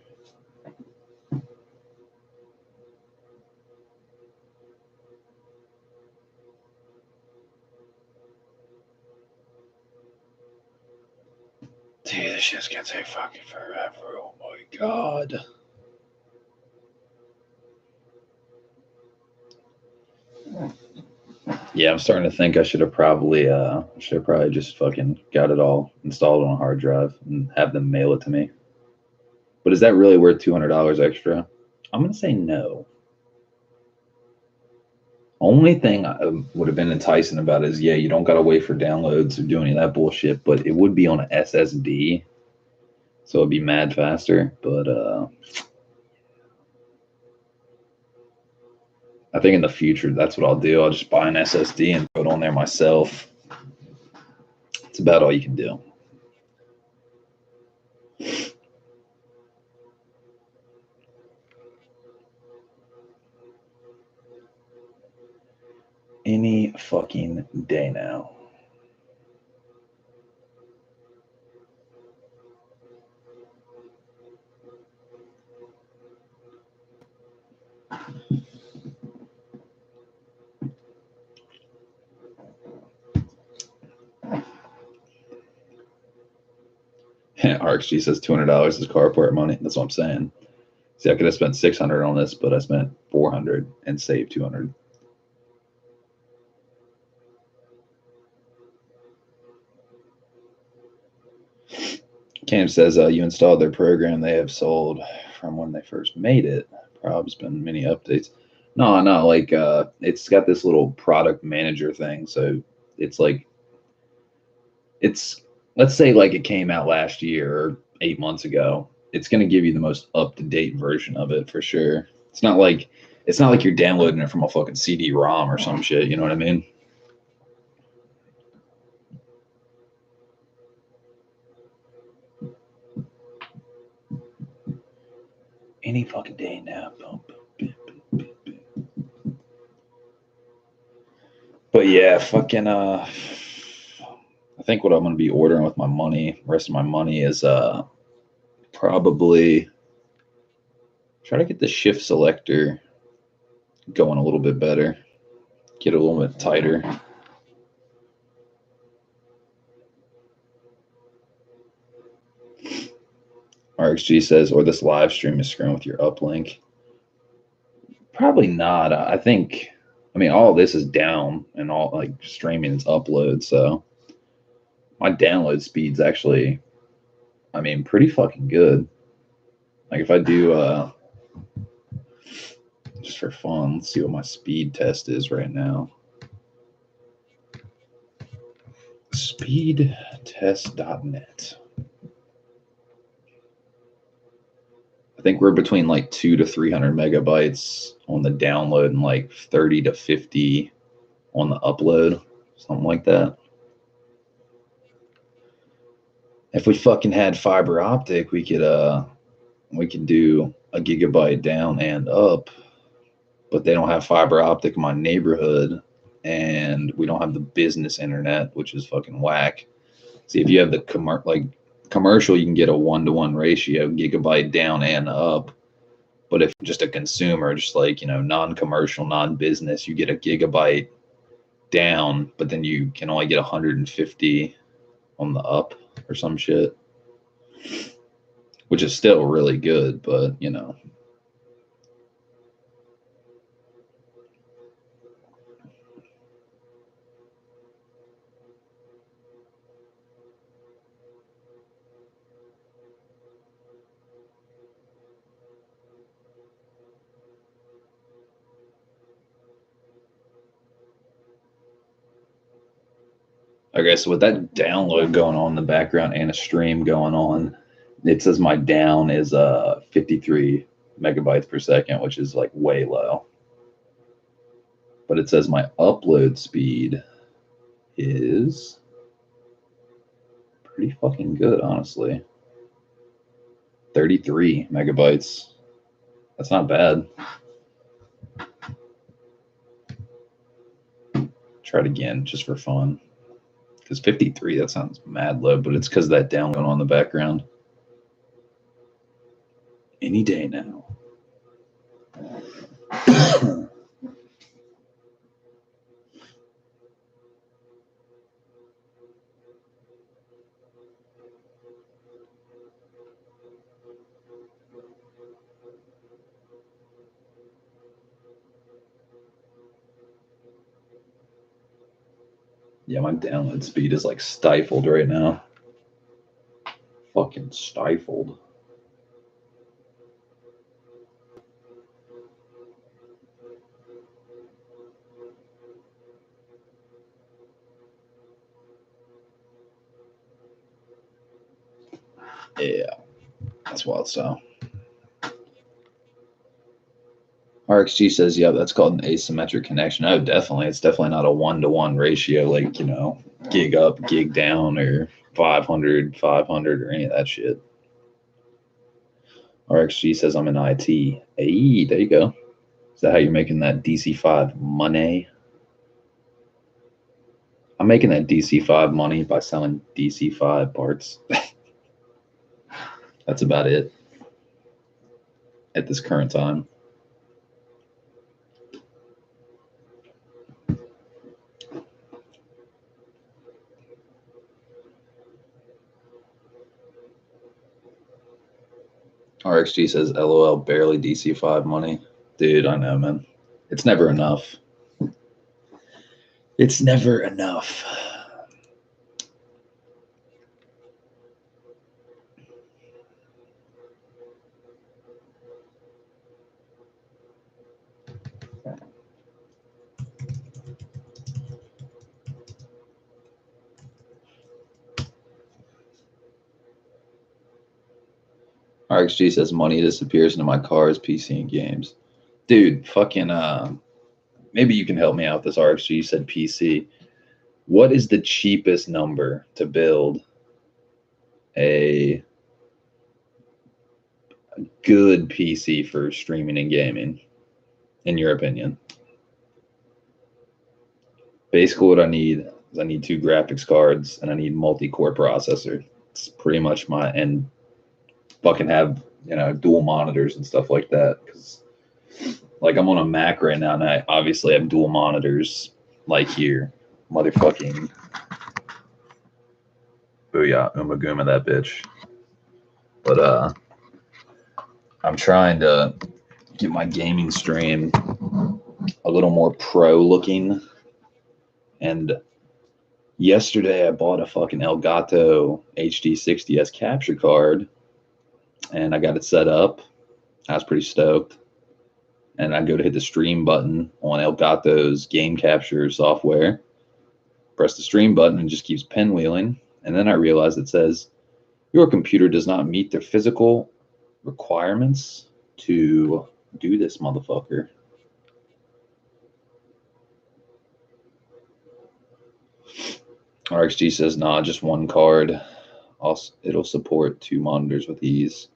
Dude, this shit's gonna take fucking forever. Oh my god. Yeah, I'm starting to think I should have probably just fucking got it all installed on a hard drive and have them mail it to me. But is that really worth $200 extra? I'm gonna say no. Only thing I would have been enticing about it is, yeah, you don't gotta wait for downloads or do any of that bullshit, but it would be on an SSD, so it'd be mad faster. But I think in the future that's what I'll do. I'll just buy an SSD and put it on there myself. It's about all you can do. Any fucking day now. RxG says $200 is carport money. That's what I'm saying. See, I could have spent 600 on this, but I spent 400 and saved 200. Cam says you installed their program they have sold from when they first made it. Prob's been many updates. No, like it's got this little product manager thing. So it's like it's let's say like it came out last year or 8 months ago. It's gonna give you the most up to date version of it for sure. It's not like you're downloading it from a fucking CD-ROM or some shit. You know what I mean? Any fucking day now. But yeah, fucking I think what I'm gonna be ordering with my money, rest of my money is probably try to get the shift selector going a little bit better. Get it a little bit tighter. RxG says, or this live stream is screwing with your uplink. Probably not. I mean, all this is down and all like streaming is upload. So my download speed's actually, I mean, pretty fucking good. Like if I do, just for fun, let's see what my speed test is right now. Speedtest.net. I think we're between like 200 to 300 megabytes on the download and like 30 to 50 on the upload, something like that. If we fucking had fiber optic, we could do a gigabyte down and up, but they don't have fiber optic in my neighborhood, and we don't have the business internet, which is fucking whack. See, if you have the commercial, you can get a 1-to-1 ratio, gigabyte down and up. But if just a consumer, just like, non-commercial, non-business, you get a gigabyte down, but then you can only get 150 on the up or some shit, which is still really good, but Okay, so with that download going on in the background and a stream going on, it says my down is 53 megabytes per second, which is like way low. But it says my upload speed is pretty fucking good, honestly. 33 megabytes. That's not bad. Try it again just for fun. Because 53, that sounds mad low, but it's because of that down going on in the background. Any day now. Yeah, my download speed is like stifled right now. Fucking stifled. Yeah, that's wild. So RxG says, yeah, that's called an asymmetric connection. Oh, definitely. It's definitely not a 1-to-1 ratio like, you know, gig up, gig down, or 500, 500, or any of that shit. RxG says, I'm in IT. Hey, there you go. Is that how you're making that DC5 money? I'm making that DC5 money by selling DC5 parts. That's about it at this current time. RxG says, LOL, barely DC5 money. Dude, I know, man. It's never enough. It's never enough. RxG says, money disappears into my cars, PC, and games. Dude, fucking, maybe you can help me out with this. RxG said PC. What is the cheapest number to build a good PC for streaming and gaming, in your opinion? Basically, what I need is I need 2 graphics cards and I need multi-core processor. It's pretty much my, and fucking have, you know, dual monitors and stuff like that. Because, like, I'm on a Mac right now and I obviously have dual monitors, like here. Motherfucking booyah, Umaguma, that bitch. But, I'm trying to get my gaming stream a little more pro looking. And yesterday I bought a fucking Elgato HD60S capture card and I got it set up. I was pretty stoked. And I go to hit the stream button on Elgato's game capture software. Press the stream button and it just keeps pinwheeling. And then I realize it says, your computer does not meet the physical requirements to do this, motherfucker. RxG says, nah, just 1 card. Also, it'll support 2 monitors with ease.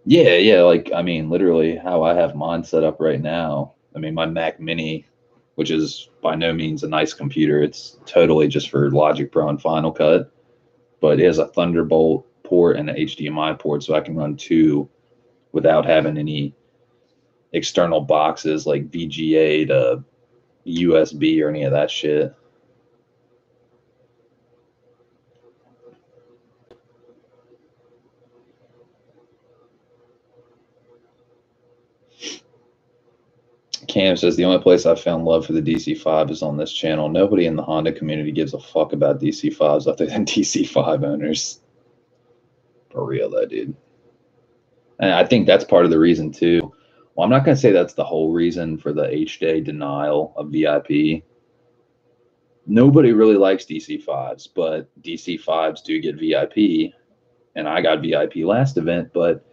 Yeah, like, I mean, literally how I have mine set up right now. I mean, my Mac Mini, which is by no means a nice computer, it's totally just for Logic Pro and Final Cut, but it has a Thunderbolt port and an HDMI port, so I can run 2 without having any external boxes like VGA to USB or any of that shit. Cam says, the only place I've found love for the DC5 is on this channel. Nobody in the Honda community gives a fuck about DC5s other than DC5 owners. For real, though, dude. And I think that's part of the reason, too. Well, I'm not going to say that's the whole reason for the HDAY denial of VIP. Nobody really likes DC5s, but DC5s do get VIP. And I got VIP last event, but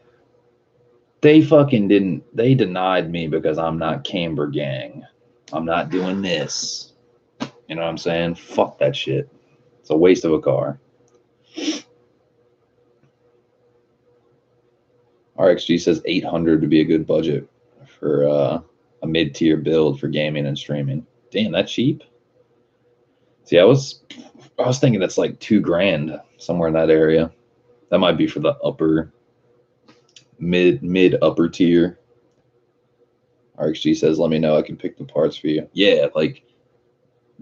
they fucking didn't. They denied me because I'm not Camber Gang. I'm not doing this. You know what I'm saying? Fuck that shit. It's a waste of a car. RxG says 800 to be a good budget for a mid-tier build for gaming and streaming. Damn, that cheap? See, I was thinking that's like $2,000 somewhere in that area. That might be for the upper mid upper tier. RxG says, let me know, I can pick the parts for you. Yeah, like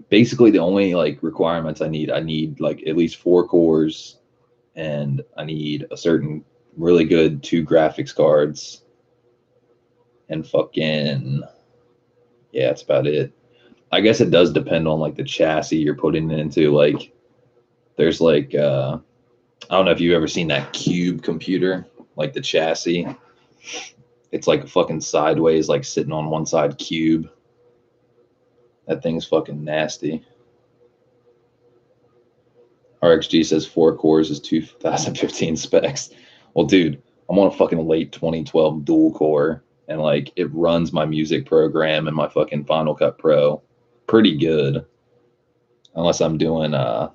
basically the only like requirements I need like at least 4 cores, and I need a certain really good 2 graphics cards, and fucking, yeah, that's about it. I guess it does depend on like the chassis you're putting it into. Like there's like I don't know if you've ever seen that cube computer, like the chassis. It's like a fucking sideways, like sitting on one side cube. That thing's fucking nasty. RxG says 4 cores is 2015 specs. Well, dude, I'm on a fucking late 2012 dual core, and like it runs my music program and my fucking Final Cut Pro pretty good. Unless I'm doing like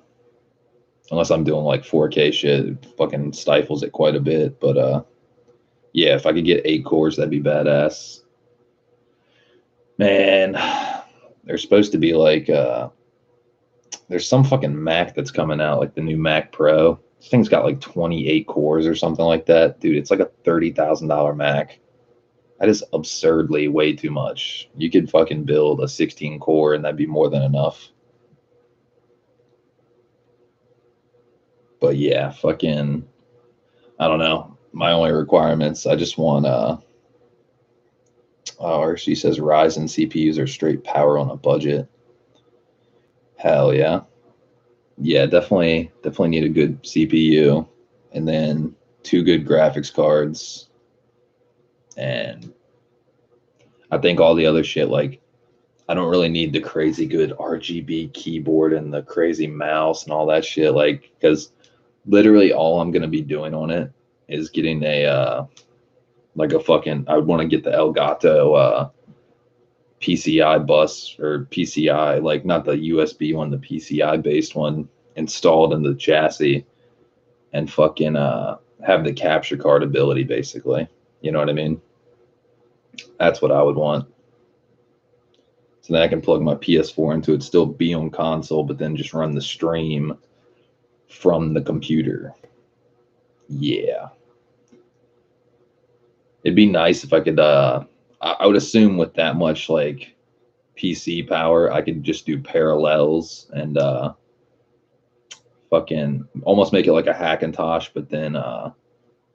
4K shit, it fucking stifles it quite a bit. But yeah, if I could get 8 cores, that'd be badass. Man, there's supposed to be like there's some fucking Mac that's coming out, like the new Mac Pro. This thing's got like 28 cores or something like that. Dude, it's like a $30,000 Mac. That is absurdly way too much. You could fucking build a 16 core and that'd be more than enough. But yeah, fucking, I don't know. My only requirements, I just want or she says Ryzen CPUs are straight power on a budget. Hell yeah. Yeah, definitely need a good CPU and then 2 good graphics cards. And I think all the other shit, like I don't really need the crazy good RGB keyboard and the crazy mouse and all that shit, like because literally all I'm gonna be doing on it is getting a like a fucking, I would want to get the Elgato PCI bus or PCI, like not the USB one, the PCI based one installed in the chassis and fucking have the capture card ability basically. You know what I mean? That's what I would want. So then I can plug my PS4 into it, still be on console, but then just run the stream from the computer. Yeah. It'd be nice if I could I would assume with that much like PC power, I could just do parallels and fucking almost make it like a Hackintosh, but then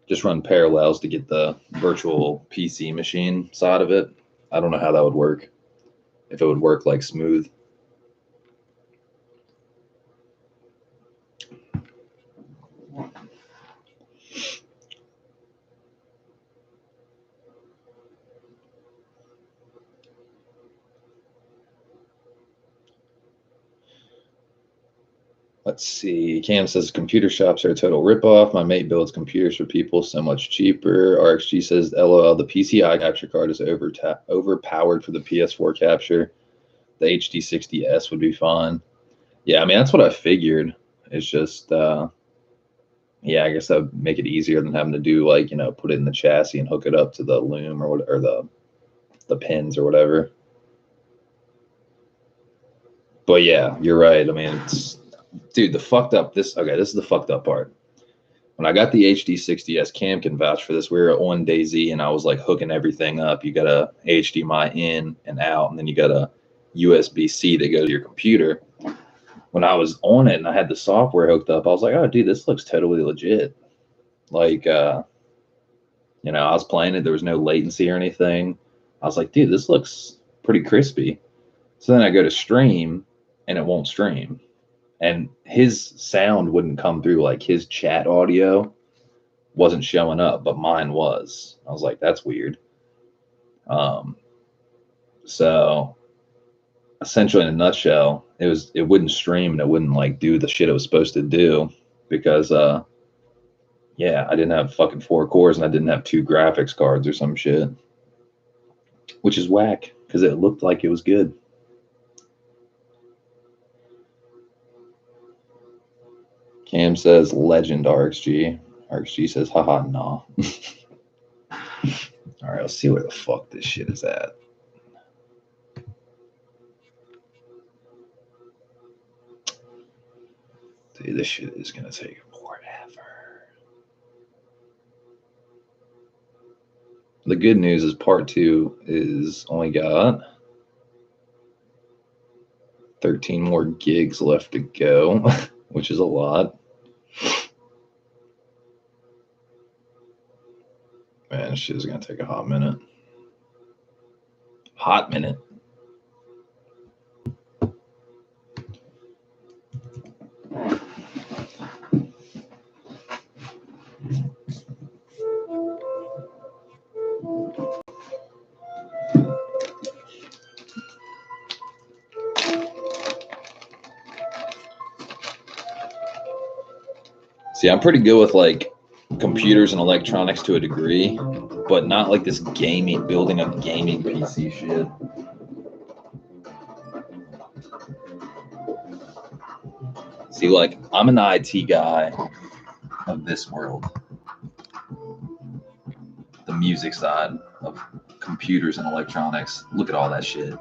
just run parallels to get the virtual PC machine side of it. I don't know how that would work. If it would work like smooth. Let's see. Cam says computer shops are a total ripoff. My mate builds computers for people so much cheaper. RxG says, LOL, the PCI capture card is overpowered for the PS4 capture. The HD60S would be fine. Yeah, I mean, that's what I figured. It's just, yeah, I guess that would make it easier than having to do like, you know, put it in the chassis and hook it up to the loom or what, or the pins or whatever. But yeah, you're right. I mean, it's, dude, this is the fucked up part. When I got the HD60S, Cam can vouch for this. We were on DayZ and I was like hooking everything up. You got a HDMI in and out, and then you got a USB-C that goes to your computer. When I was on it and I had the software hooked up, I was like, oh, dude, this looks totally legit. Like, you know, I was playing it. There was no latency or anything. I was like, dude, this looks pretty crispy. So then I go to stream and it won't stream. And his sound wouldn't come through, like his chat audio wasn't showing up, but mine was. I was like, that's weird. So essentially in a nutshell, it wouldn't stream and it wouldn't like do the shit it was supposed to do because yeah, I didn't have fucking 4 cores and I didn't have 2 graphics cards or some shit. Which is whack because it looked like it was good. Cam says legend RxG. RxG says haha nah. All right, let's see where the fuck this shit is at. Dude, this shit is gonna take forever. The good news is part 2 is only got 13 more gigs left to go, which is a lot. Man, this shit is gonna take a hot minute. Hot minute. See, I'm pretty good with like computers and electronics to a degree, but not like this gaming, building a gaming PC shit. See, like, I'm an IT guy of this world. The music side of computers and electronics. Look at all that shit.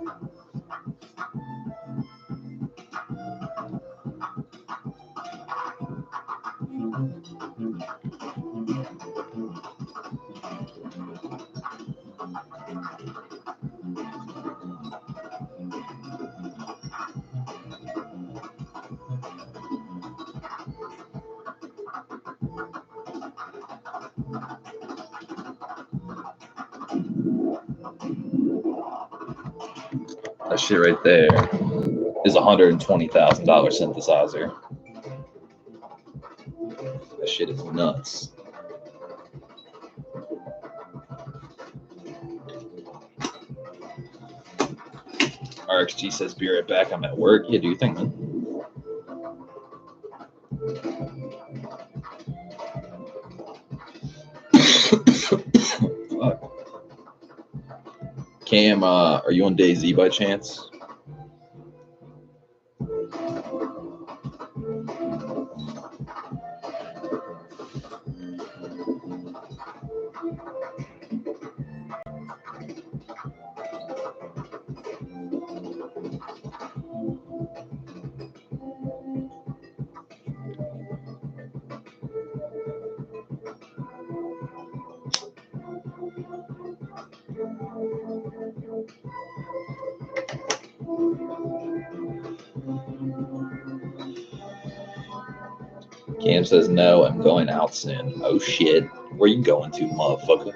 That shit right there is $120,000 synthesizer. That shit is nuts. RXG says, be right back. I'm at work. Yeah, do you think, man? Fuck. Cam, are you on DayZ by chance? Cam says, no, I'm going out soon. Oh, shit. Where you going to, motherfucker?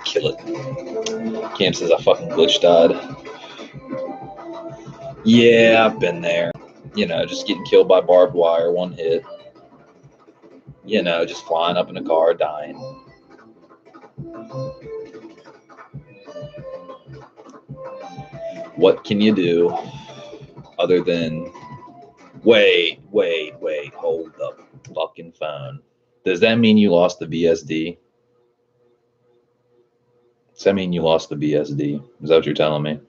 Kill it. Cam says, I fucking glitch died. Yeah, I've been there. You know, just getting killed by barbed wire, one hit. You know, just flying up in a car, dying. What can you do other than wait, hold the fucking phone. Does that mean you lost the BSD? Does that mean you lost the BSD? Is that what you're telling me?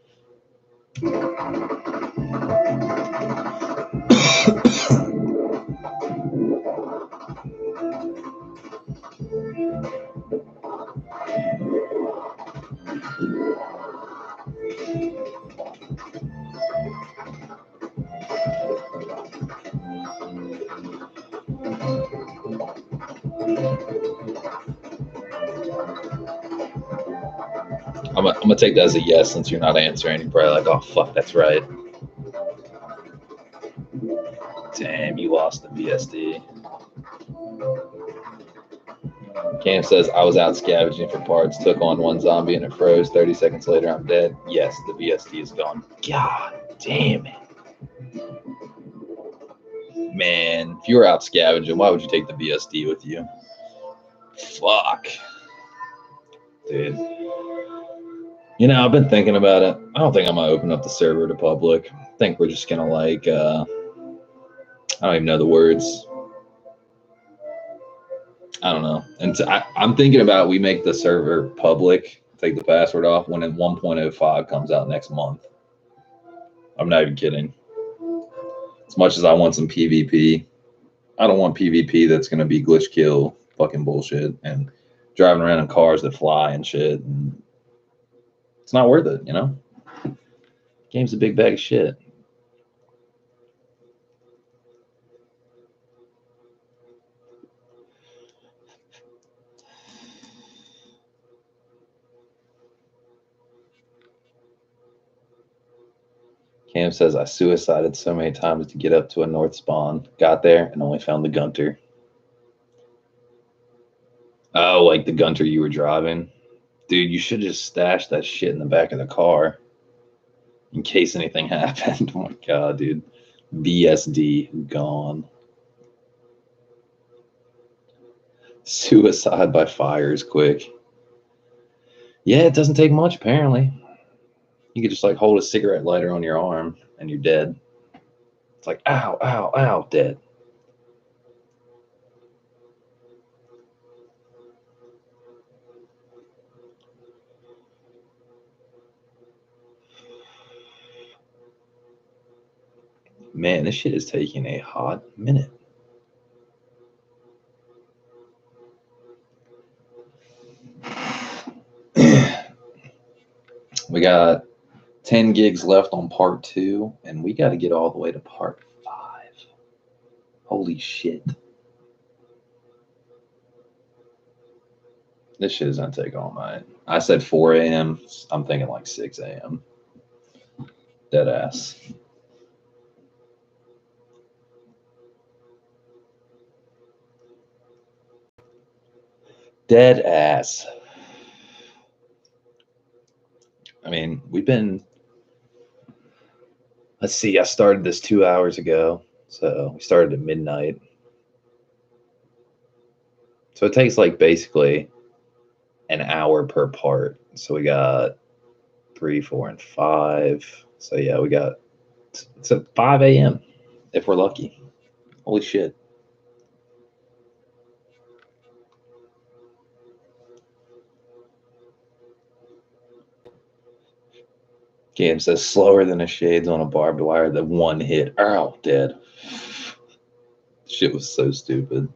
I'm gonna take that as a yes since you're not answering. You're probably like, oh fuck, that's right. Damn, you lost the BSD. Cam says, I was out scavenging for parts, took on one zombie and it froze. 30 seconds later, I'm dead. Yes, the BSD is gone. God damn it. Man, if you were out scavenging, why would you take the BSD with you? Fuck. Dude. You know, I've been thinking about it. I don't think I'm going to open up the server to public. I think we're just going to like, I don't even know the words. I don't know. And I'm thinking about we make the server public, take the password off when 1.05 comes out next month. I'm not even kidding. As much as I want some PvP, I don't want PvP that's going to be glitch kill fucking bullshit and driving around in cars that fly and shit. And it's not worth it, you know? Game's a big bag of shit. Cam says, I suicided so many times to get up to a north spawn. Got there and only found the Gunter. Oh, like the Gunter you were driving? Dude, you should just stash that shit in the back of the car in case anything happened. Oh my God, dude. BSD gone. Suicide by fire is quick. Yeah, it doesn't take much, apparently. You could just like hold a cigarette lighter on your arm and you're dead. It's like, ow, ow, ow, dead. Man, this shit is taking a hot minute. We got 10 gigs left on part 2, and we got to get all the way to part 5. Holy shit. This shit is going to take all night. I said 4 a.m. I'm thinking like 6 a.m. Dead ass. Dead ass. I mean, we've been, let's see, I started this 2 hours ago. So we started at midnight. So it takes like basically an hour per part. So we got 3, 4, and 5. So yeah, we got, it's at 5 a.m. if we're lucky. Holy shit. Game says slower than a shades on a barbed wire. The one hit. Ow, dead. Shit was so stupid.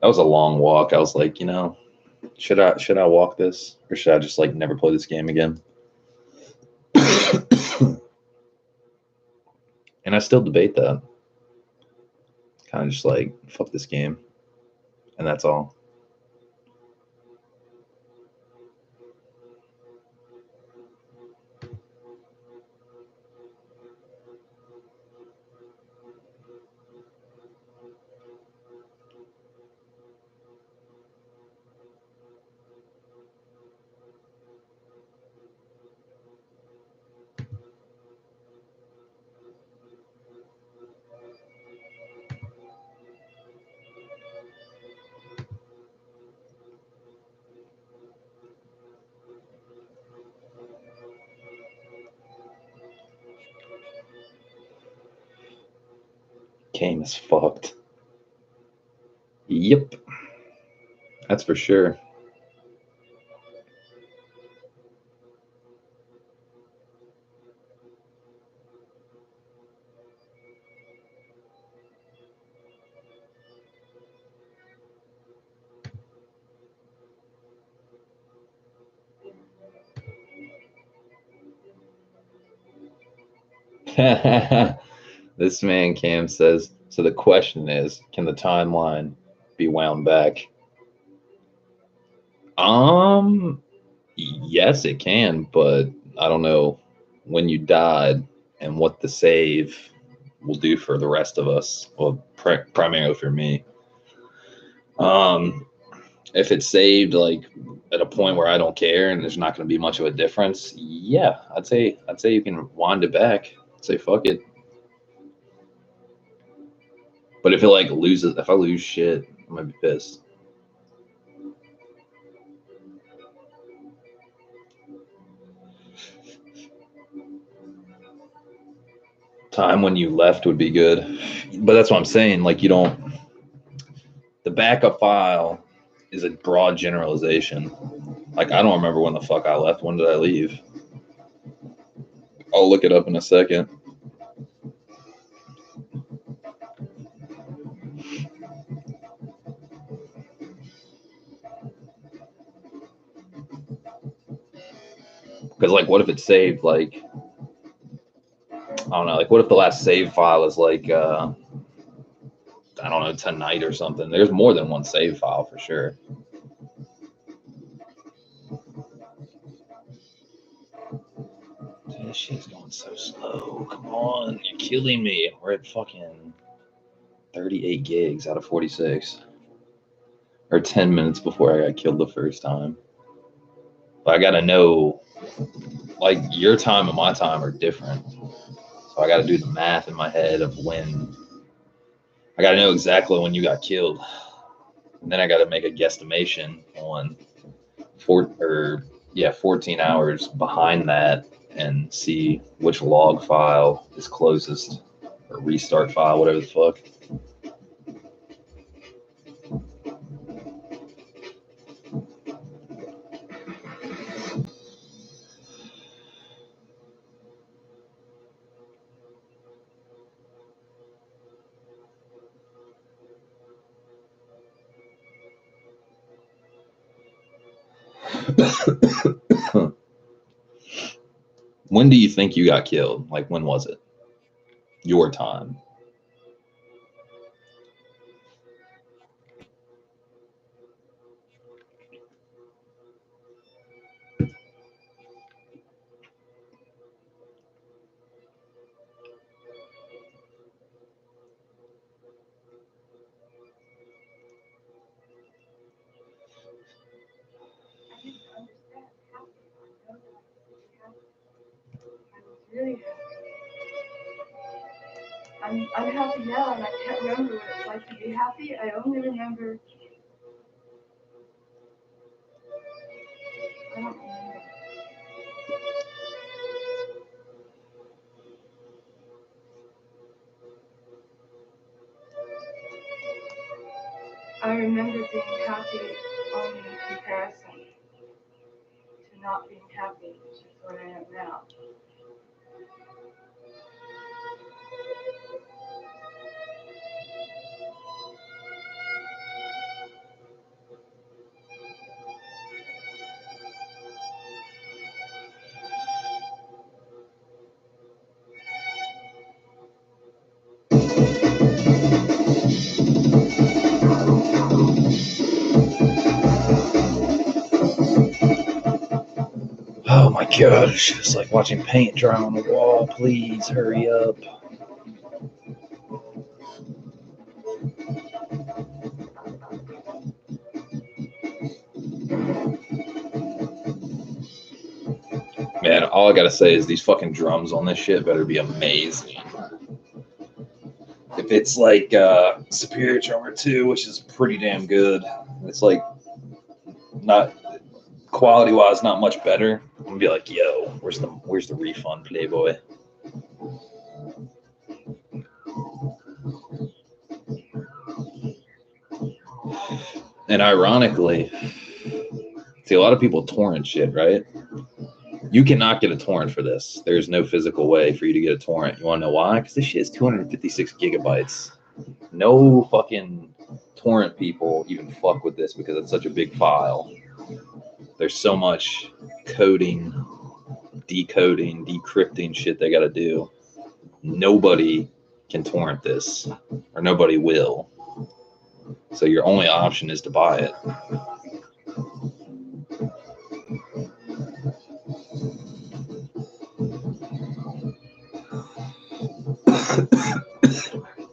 That was a long walk. I was like, you know, should I walk this, or should I just like never play this game again? And I still debate that. Kind of just like fuck this game, and that's all. Game is fucked. Yep, that's for sure. This man Cam says, so the question is, can the timeline be wound back? Yes, it can, but I don't know when you died and what the save will do for the rest of us. Well, primarily for me. If it's saved like at a point where I don't care and there's not going to be much of a difference, yeah, I'd say you can wind it back. Say fuck it. But if it like loses, if I lose shit, I might be pissed. Time when you left would be good, but that's what I'm saying. Like you don't. The backup file is a broad generalization. Like I don't remember when the fuck I left. When did I leave? I'll look it up in a second. Because like, what if it's saved? Like, I don't know. Like, what if the last save file is like, I don't know, tonight or something? There's more than one save file for sure. Dude, this shit's going so slow. Come on, you're killing me. We're at fucking 38 gigs out of 46. Or 10 minutes before I got killed the first time. But I gotta know, like, your time and my time are different. So I got to do the math in my head of when. I got to know exactly when you got killed. And then I got to make a guesstimation on 14 hours behind that and see which log file is closest or restart file, whatever the fuck. When do you think you got killed? Like, when was it? Your time. Really happy. I'm happy now, and I can't remember what it's like to be happy. I only remember. I don't remember. I remember being happy only in comparison to not being happy, which is what I am now. Oh my gosh, it's like watching paint dry on the wall. Please hurry up. Man, all I gotta say is these fucking drums on this shit better be amazing. If it's like Superior Drummer 2, which is pretty damn good, it's like not quality wise, not much better. I'm gonna be like, yo, where's the refund, Playboy? And ironically, see, a lot of people torrent shit, right? You cannot get a torrent for this. There's no physical way for you to get a torrent. You want to know why? Because this shit is 256 gigabytes. No fucking torrent people even fuck with this because it's such a big file. There's so much coding, decoding, decrypting shit they got to do. Nobody can torrent this, or nobody will. So your only option is to buy it.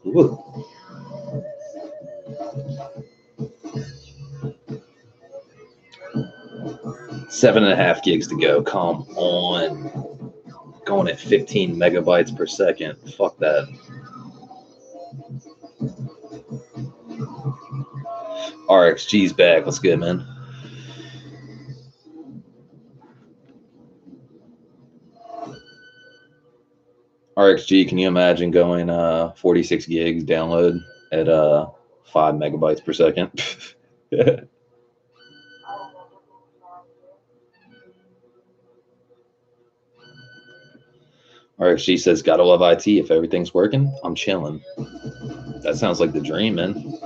Ooh. 7.5 gigs to go. Come on. Going at 15 megabytes per second. Fuck that. RxG's back. What's good, man? RxG, can you imagine going 46 gigs download at 5 megabytes per second? RxG says, gotta love IT. If everything's working, I'm chilling. That sounds like the dream, man.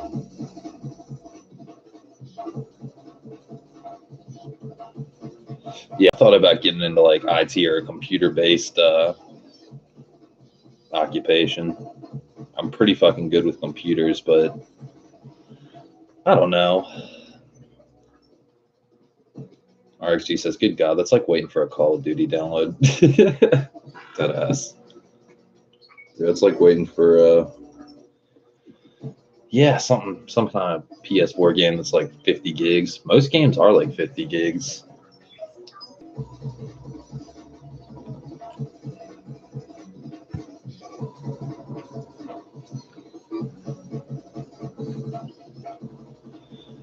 Yeah, I thought about getting into like IT or a computer-based occupation. I'm pretty fucking good with computers, but I don't know. RxG says, good God, that's like waiting for a Call of Duty download. That ass. Yeah, it's like waiting for some kind of PS4 game that's like 50 gigs. Most games are like 50 gigs.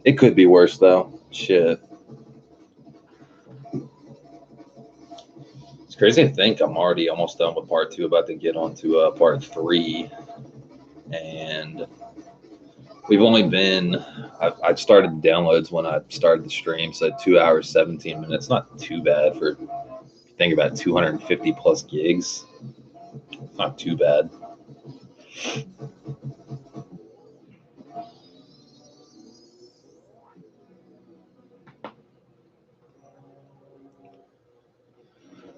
It could be worse though. Shit. It's crazy to think I'm already almost done with part 2, about to get on to part 3. And we've only been, I started the downloads when I started the stream, so 2 hours, 17 minutes. Not too bad for, think about 250 plus gigs. Not too bad.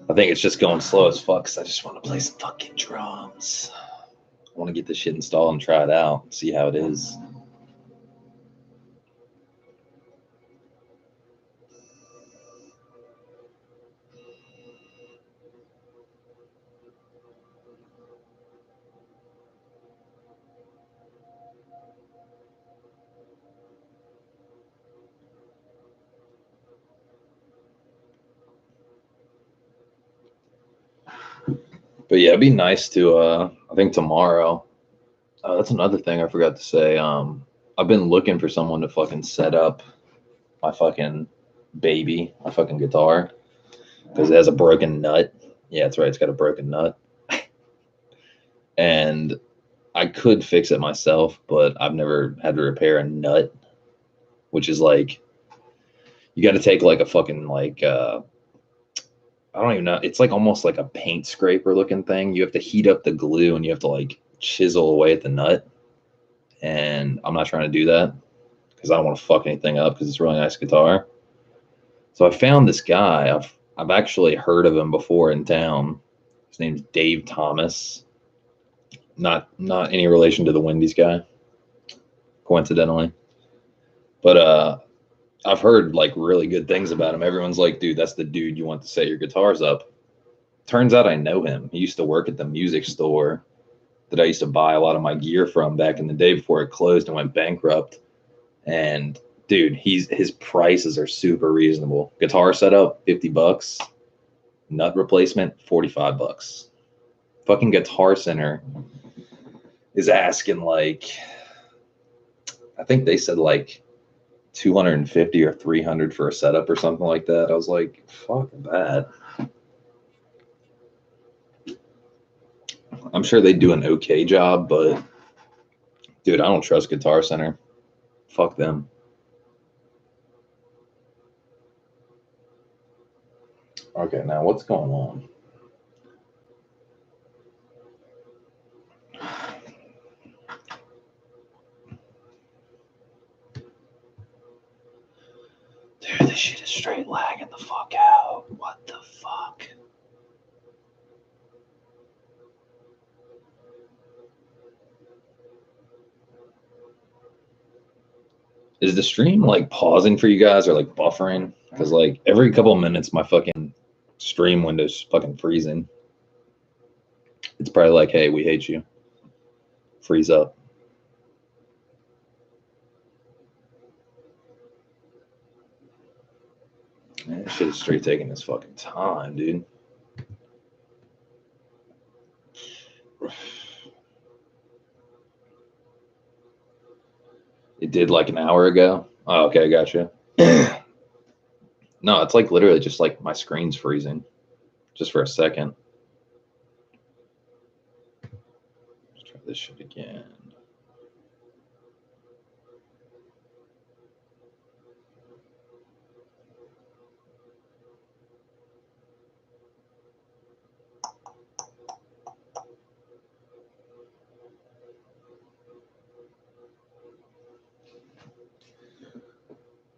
I think it's just going slow as fuck because I just want to play some fucking drums. I want to get this shit installed and try it out, see how it is. But yeah, it'd be nice to, I think tomorrow, that's another thing I forgot to say. I've been looking for someone to fucking set up my fucking baby, my fucking guitar, because it has a broken nut. Yeah, that's right. It's got a broken nut. And I could fix it myself, but I've never had to repair a nut, which is like, you got to take like a fucking like, I don't even know. It's like almost like a paint scraper looking thing. You have to heat up the glue and you have to like chisel away at the nut. And I'm not trying to do that because I don't want to fuck anything up because it's a really nice guitar. So I found this guy. I've actually heard of him before in town. His name's Dave Thomas. Not any relation to the Wendy's guy, coincidentally. But I've heard like really good things about him. Everyone's like, dude, that's the dude you want to set your guitars up. Turns out I know him. He used to work at the music store that I used to buy a lot of my gear from back in the day before it closed and went bankrupt. And dude, his prices are super reasonable. Guitar setup, $50. Nut replacement, $45. Fucking Guitar Center is asking like, I think they said like 250 or 300 for a setup or something like that. I was like, fuck that. I'm sure they do an okay job, but dude, I don't trust Guitar Center. Fuck them. Okay, now what's going on? Dude, this shit is straight lagging the fuck out. What the fuck? Is the stream like pausing for you guys or like buffering? Because like every couple of minutes my fucking stream window's fucking freezing. It's probably like, hey, we hate you. Freeze up. Man, this shit is straight taking this fucking time, dude. It did like an hour ago. Oh, okay, gotcha. No, it's like literally just like my screen's freezing just for a second. Let's try this shit again.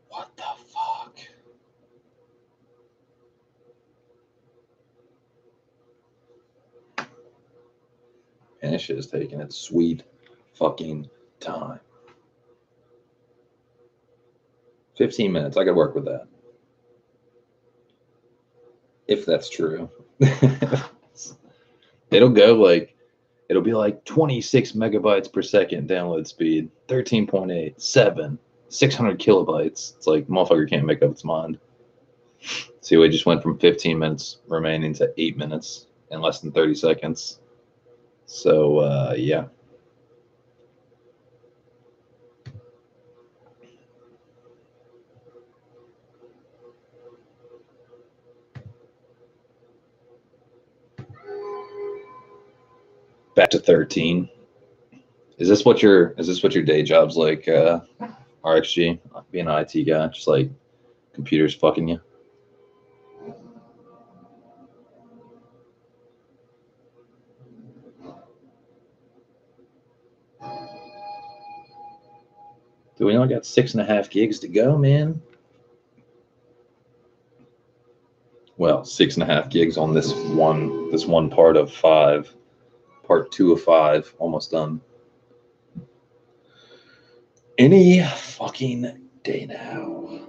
What the fuck? And this shit is taking its sweet fucking time. 15 minutes. I could work with that. If that's true. It'll go like, it'll be like 26 megabytes per second download speed, 13.8, 7, 600 kilobytes. It's like, motherfucker can't make up its mind. See, we just went from 15 minutes remaining to 8 minutes in less than 30 seconds. So, yeah. Back to 13. Is this what your day job's like, RXG? Being an IT guy, just like computers fucking you? Dude, we only got 6.5 gigs to go, man. Well, 6.5 gigs on this one part of 5, part 2 of 5, almost done. Any fucking day now.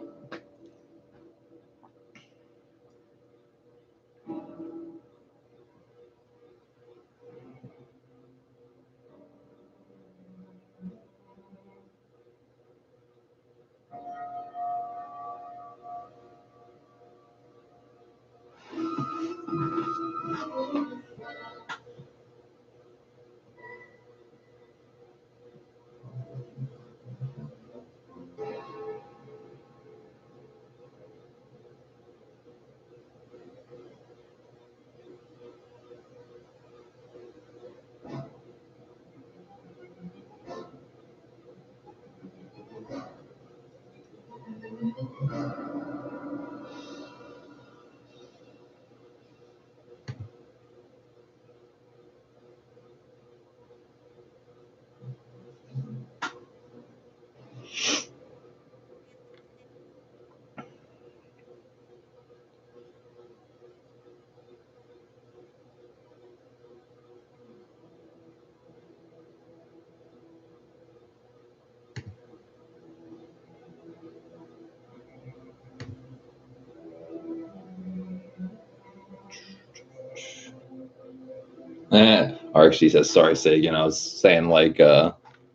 RXG says, sorry, Sagan. I was saying, like,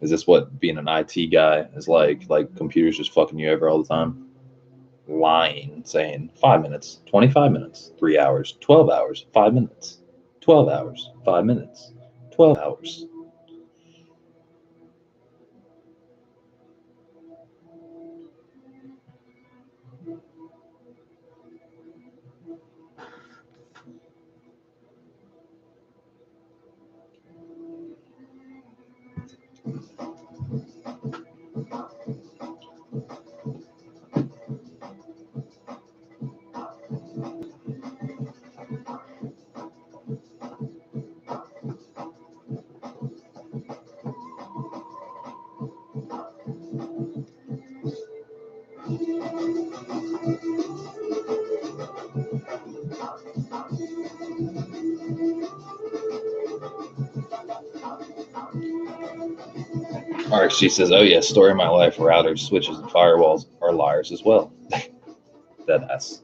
is this what being an IT guy is like? Like, computers just fucking you over all the time? Lying, saying 5 minutes, 25 minutes, 3 hours, 12 hours, 5 minutes, 12 hours, 5 minutes, 12 hours. RXG says, oh yeah, story of my life, routers, switches, and firewalls are liars as well. Deadass.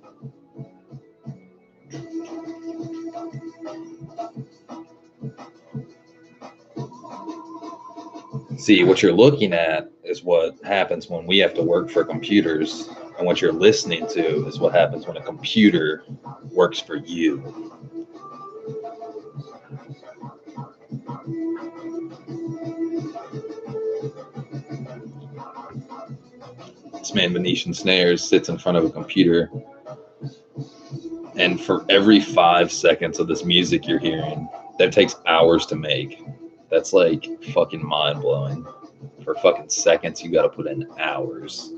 See, what you're looking at is what happens when we have to work for computers, and what you're listening to is what happens when a computer works for you. This man, Venetian Snares, sits in front of a computer, and for every 5 seconds of this music you're hearing, that takes hours to make. That's like fucking mind blowing. For fucking seconds, you got to put in hours.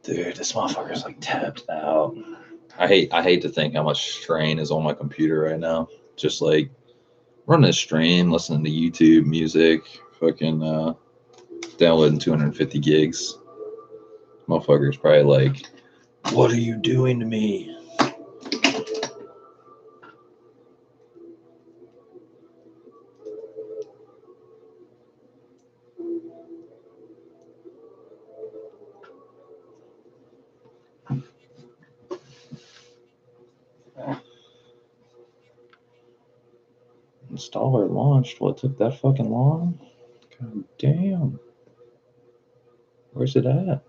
Dude, this motherfucker's like tapped out. I hate to think how much strain is on my computer right now. Just like running a stream, listening to YouTube music, fucking downloading 250 gigs. Motherfucker's probably like, what are you doing to me? Installer launched. What took that fucking long? God damn. Where's it at?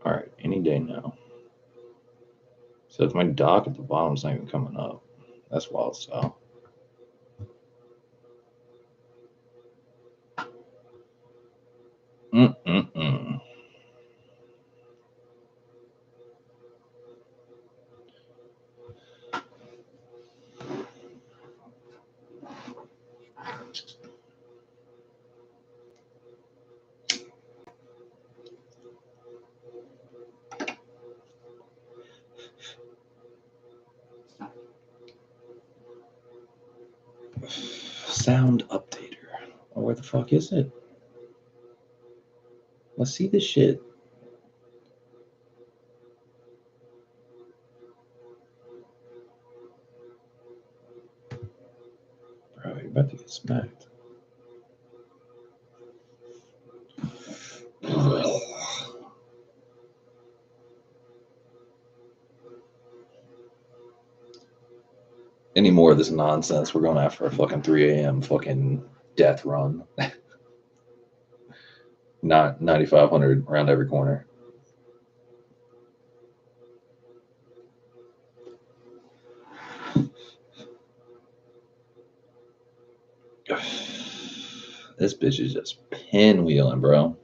All right, any day now. So if my dock at the bottom's not even coming up, that's wild style. Mm-mm-mm. Sound updater. Oh, where the fuck is it? Let's see this shit. Bro, you're about to get smacked. Any more of this nonsense, we're going after a fucking 3 a.m. fucking death run. Not 9,500 around every corner. This bitch is just pinwheeling, bro.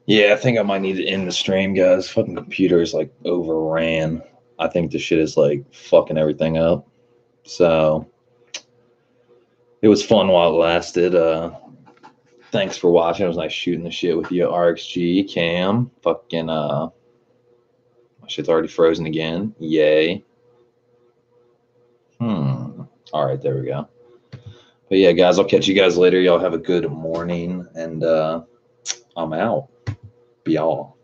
Yeah, I think I might need to end the stream, guys. Fucking computer is like overran. I think the shit is like fucking everything up. So it was fun while it lasted. Thanks for watching. It was nice shooting the shit with you, RxG, Cam. Fucking my shit's already frozen again. Yay. All right, there we go. But yeah, guys, I'll catch you guys later. Y'all have a good morning, and I'm out. Be all.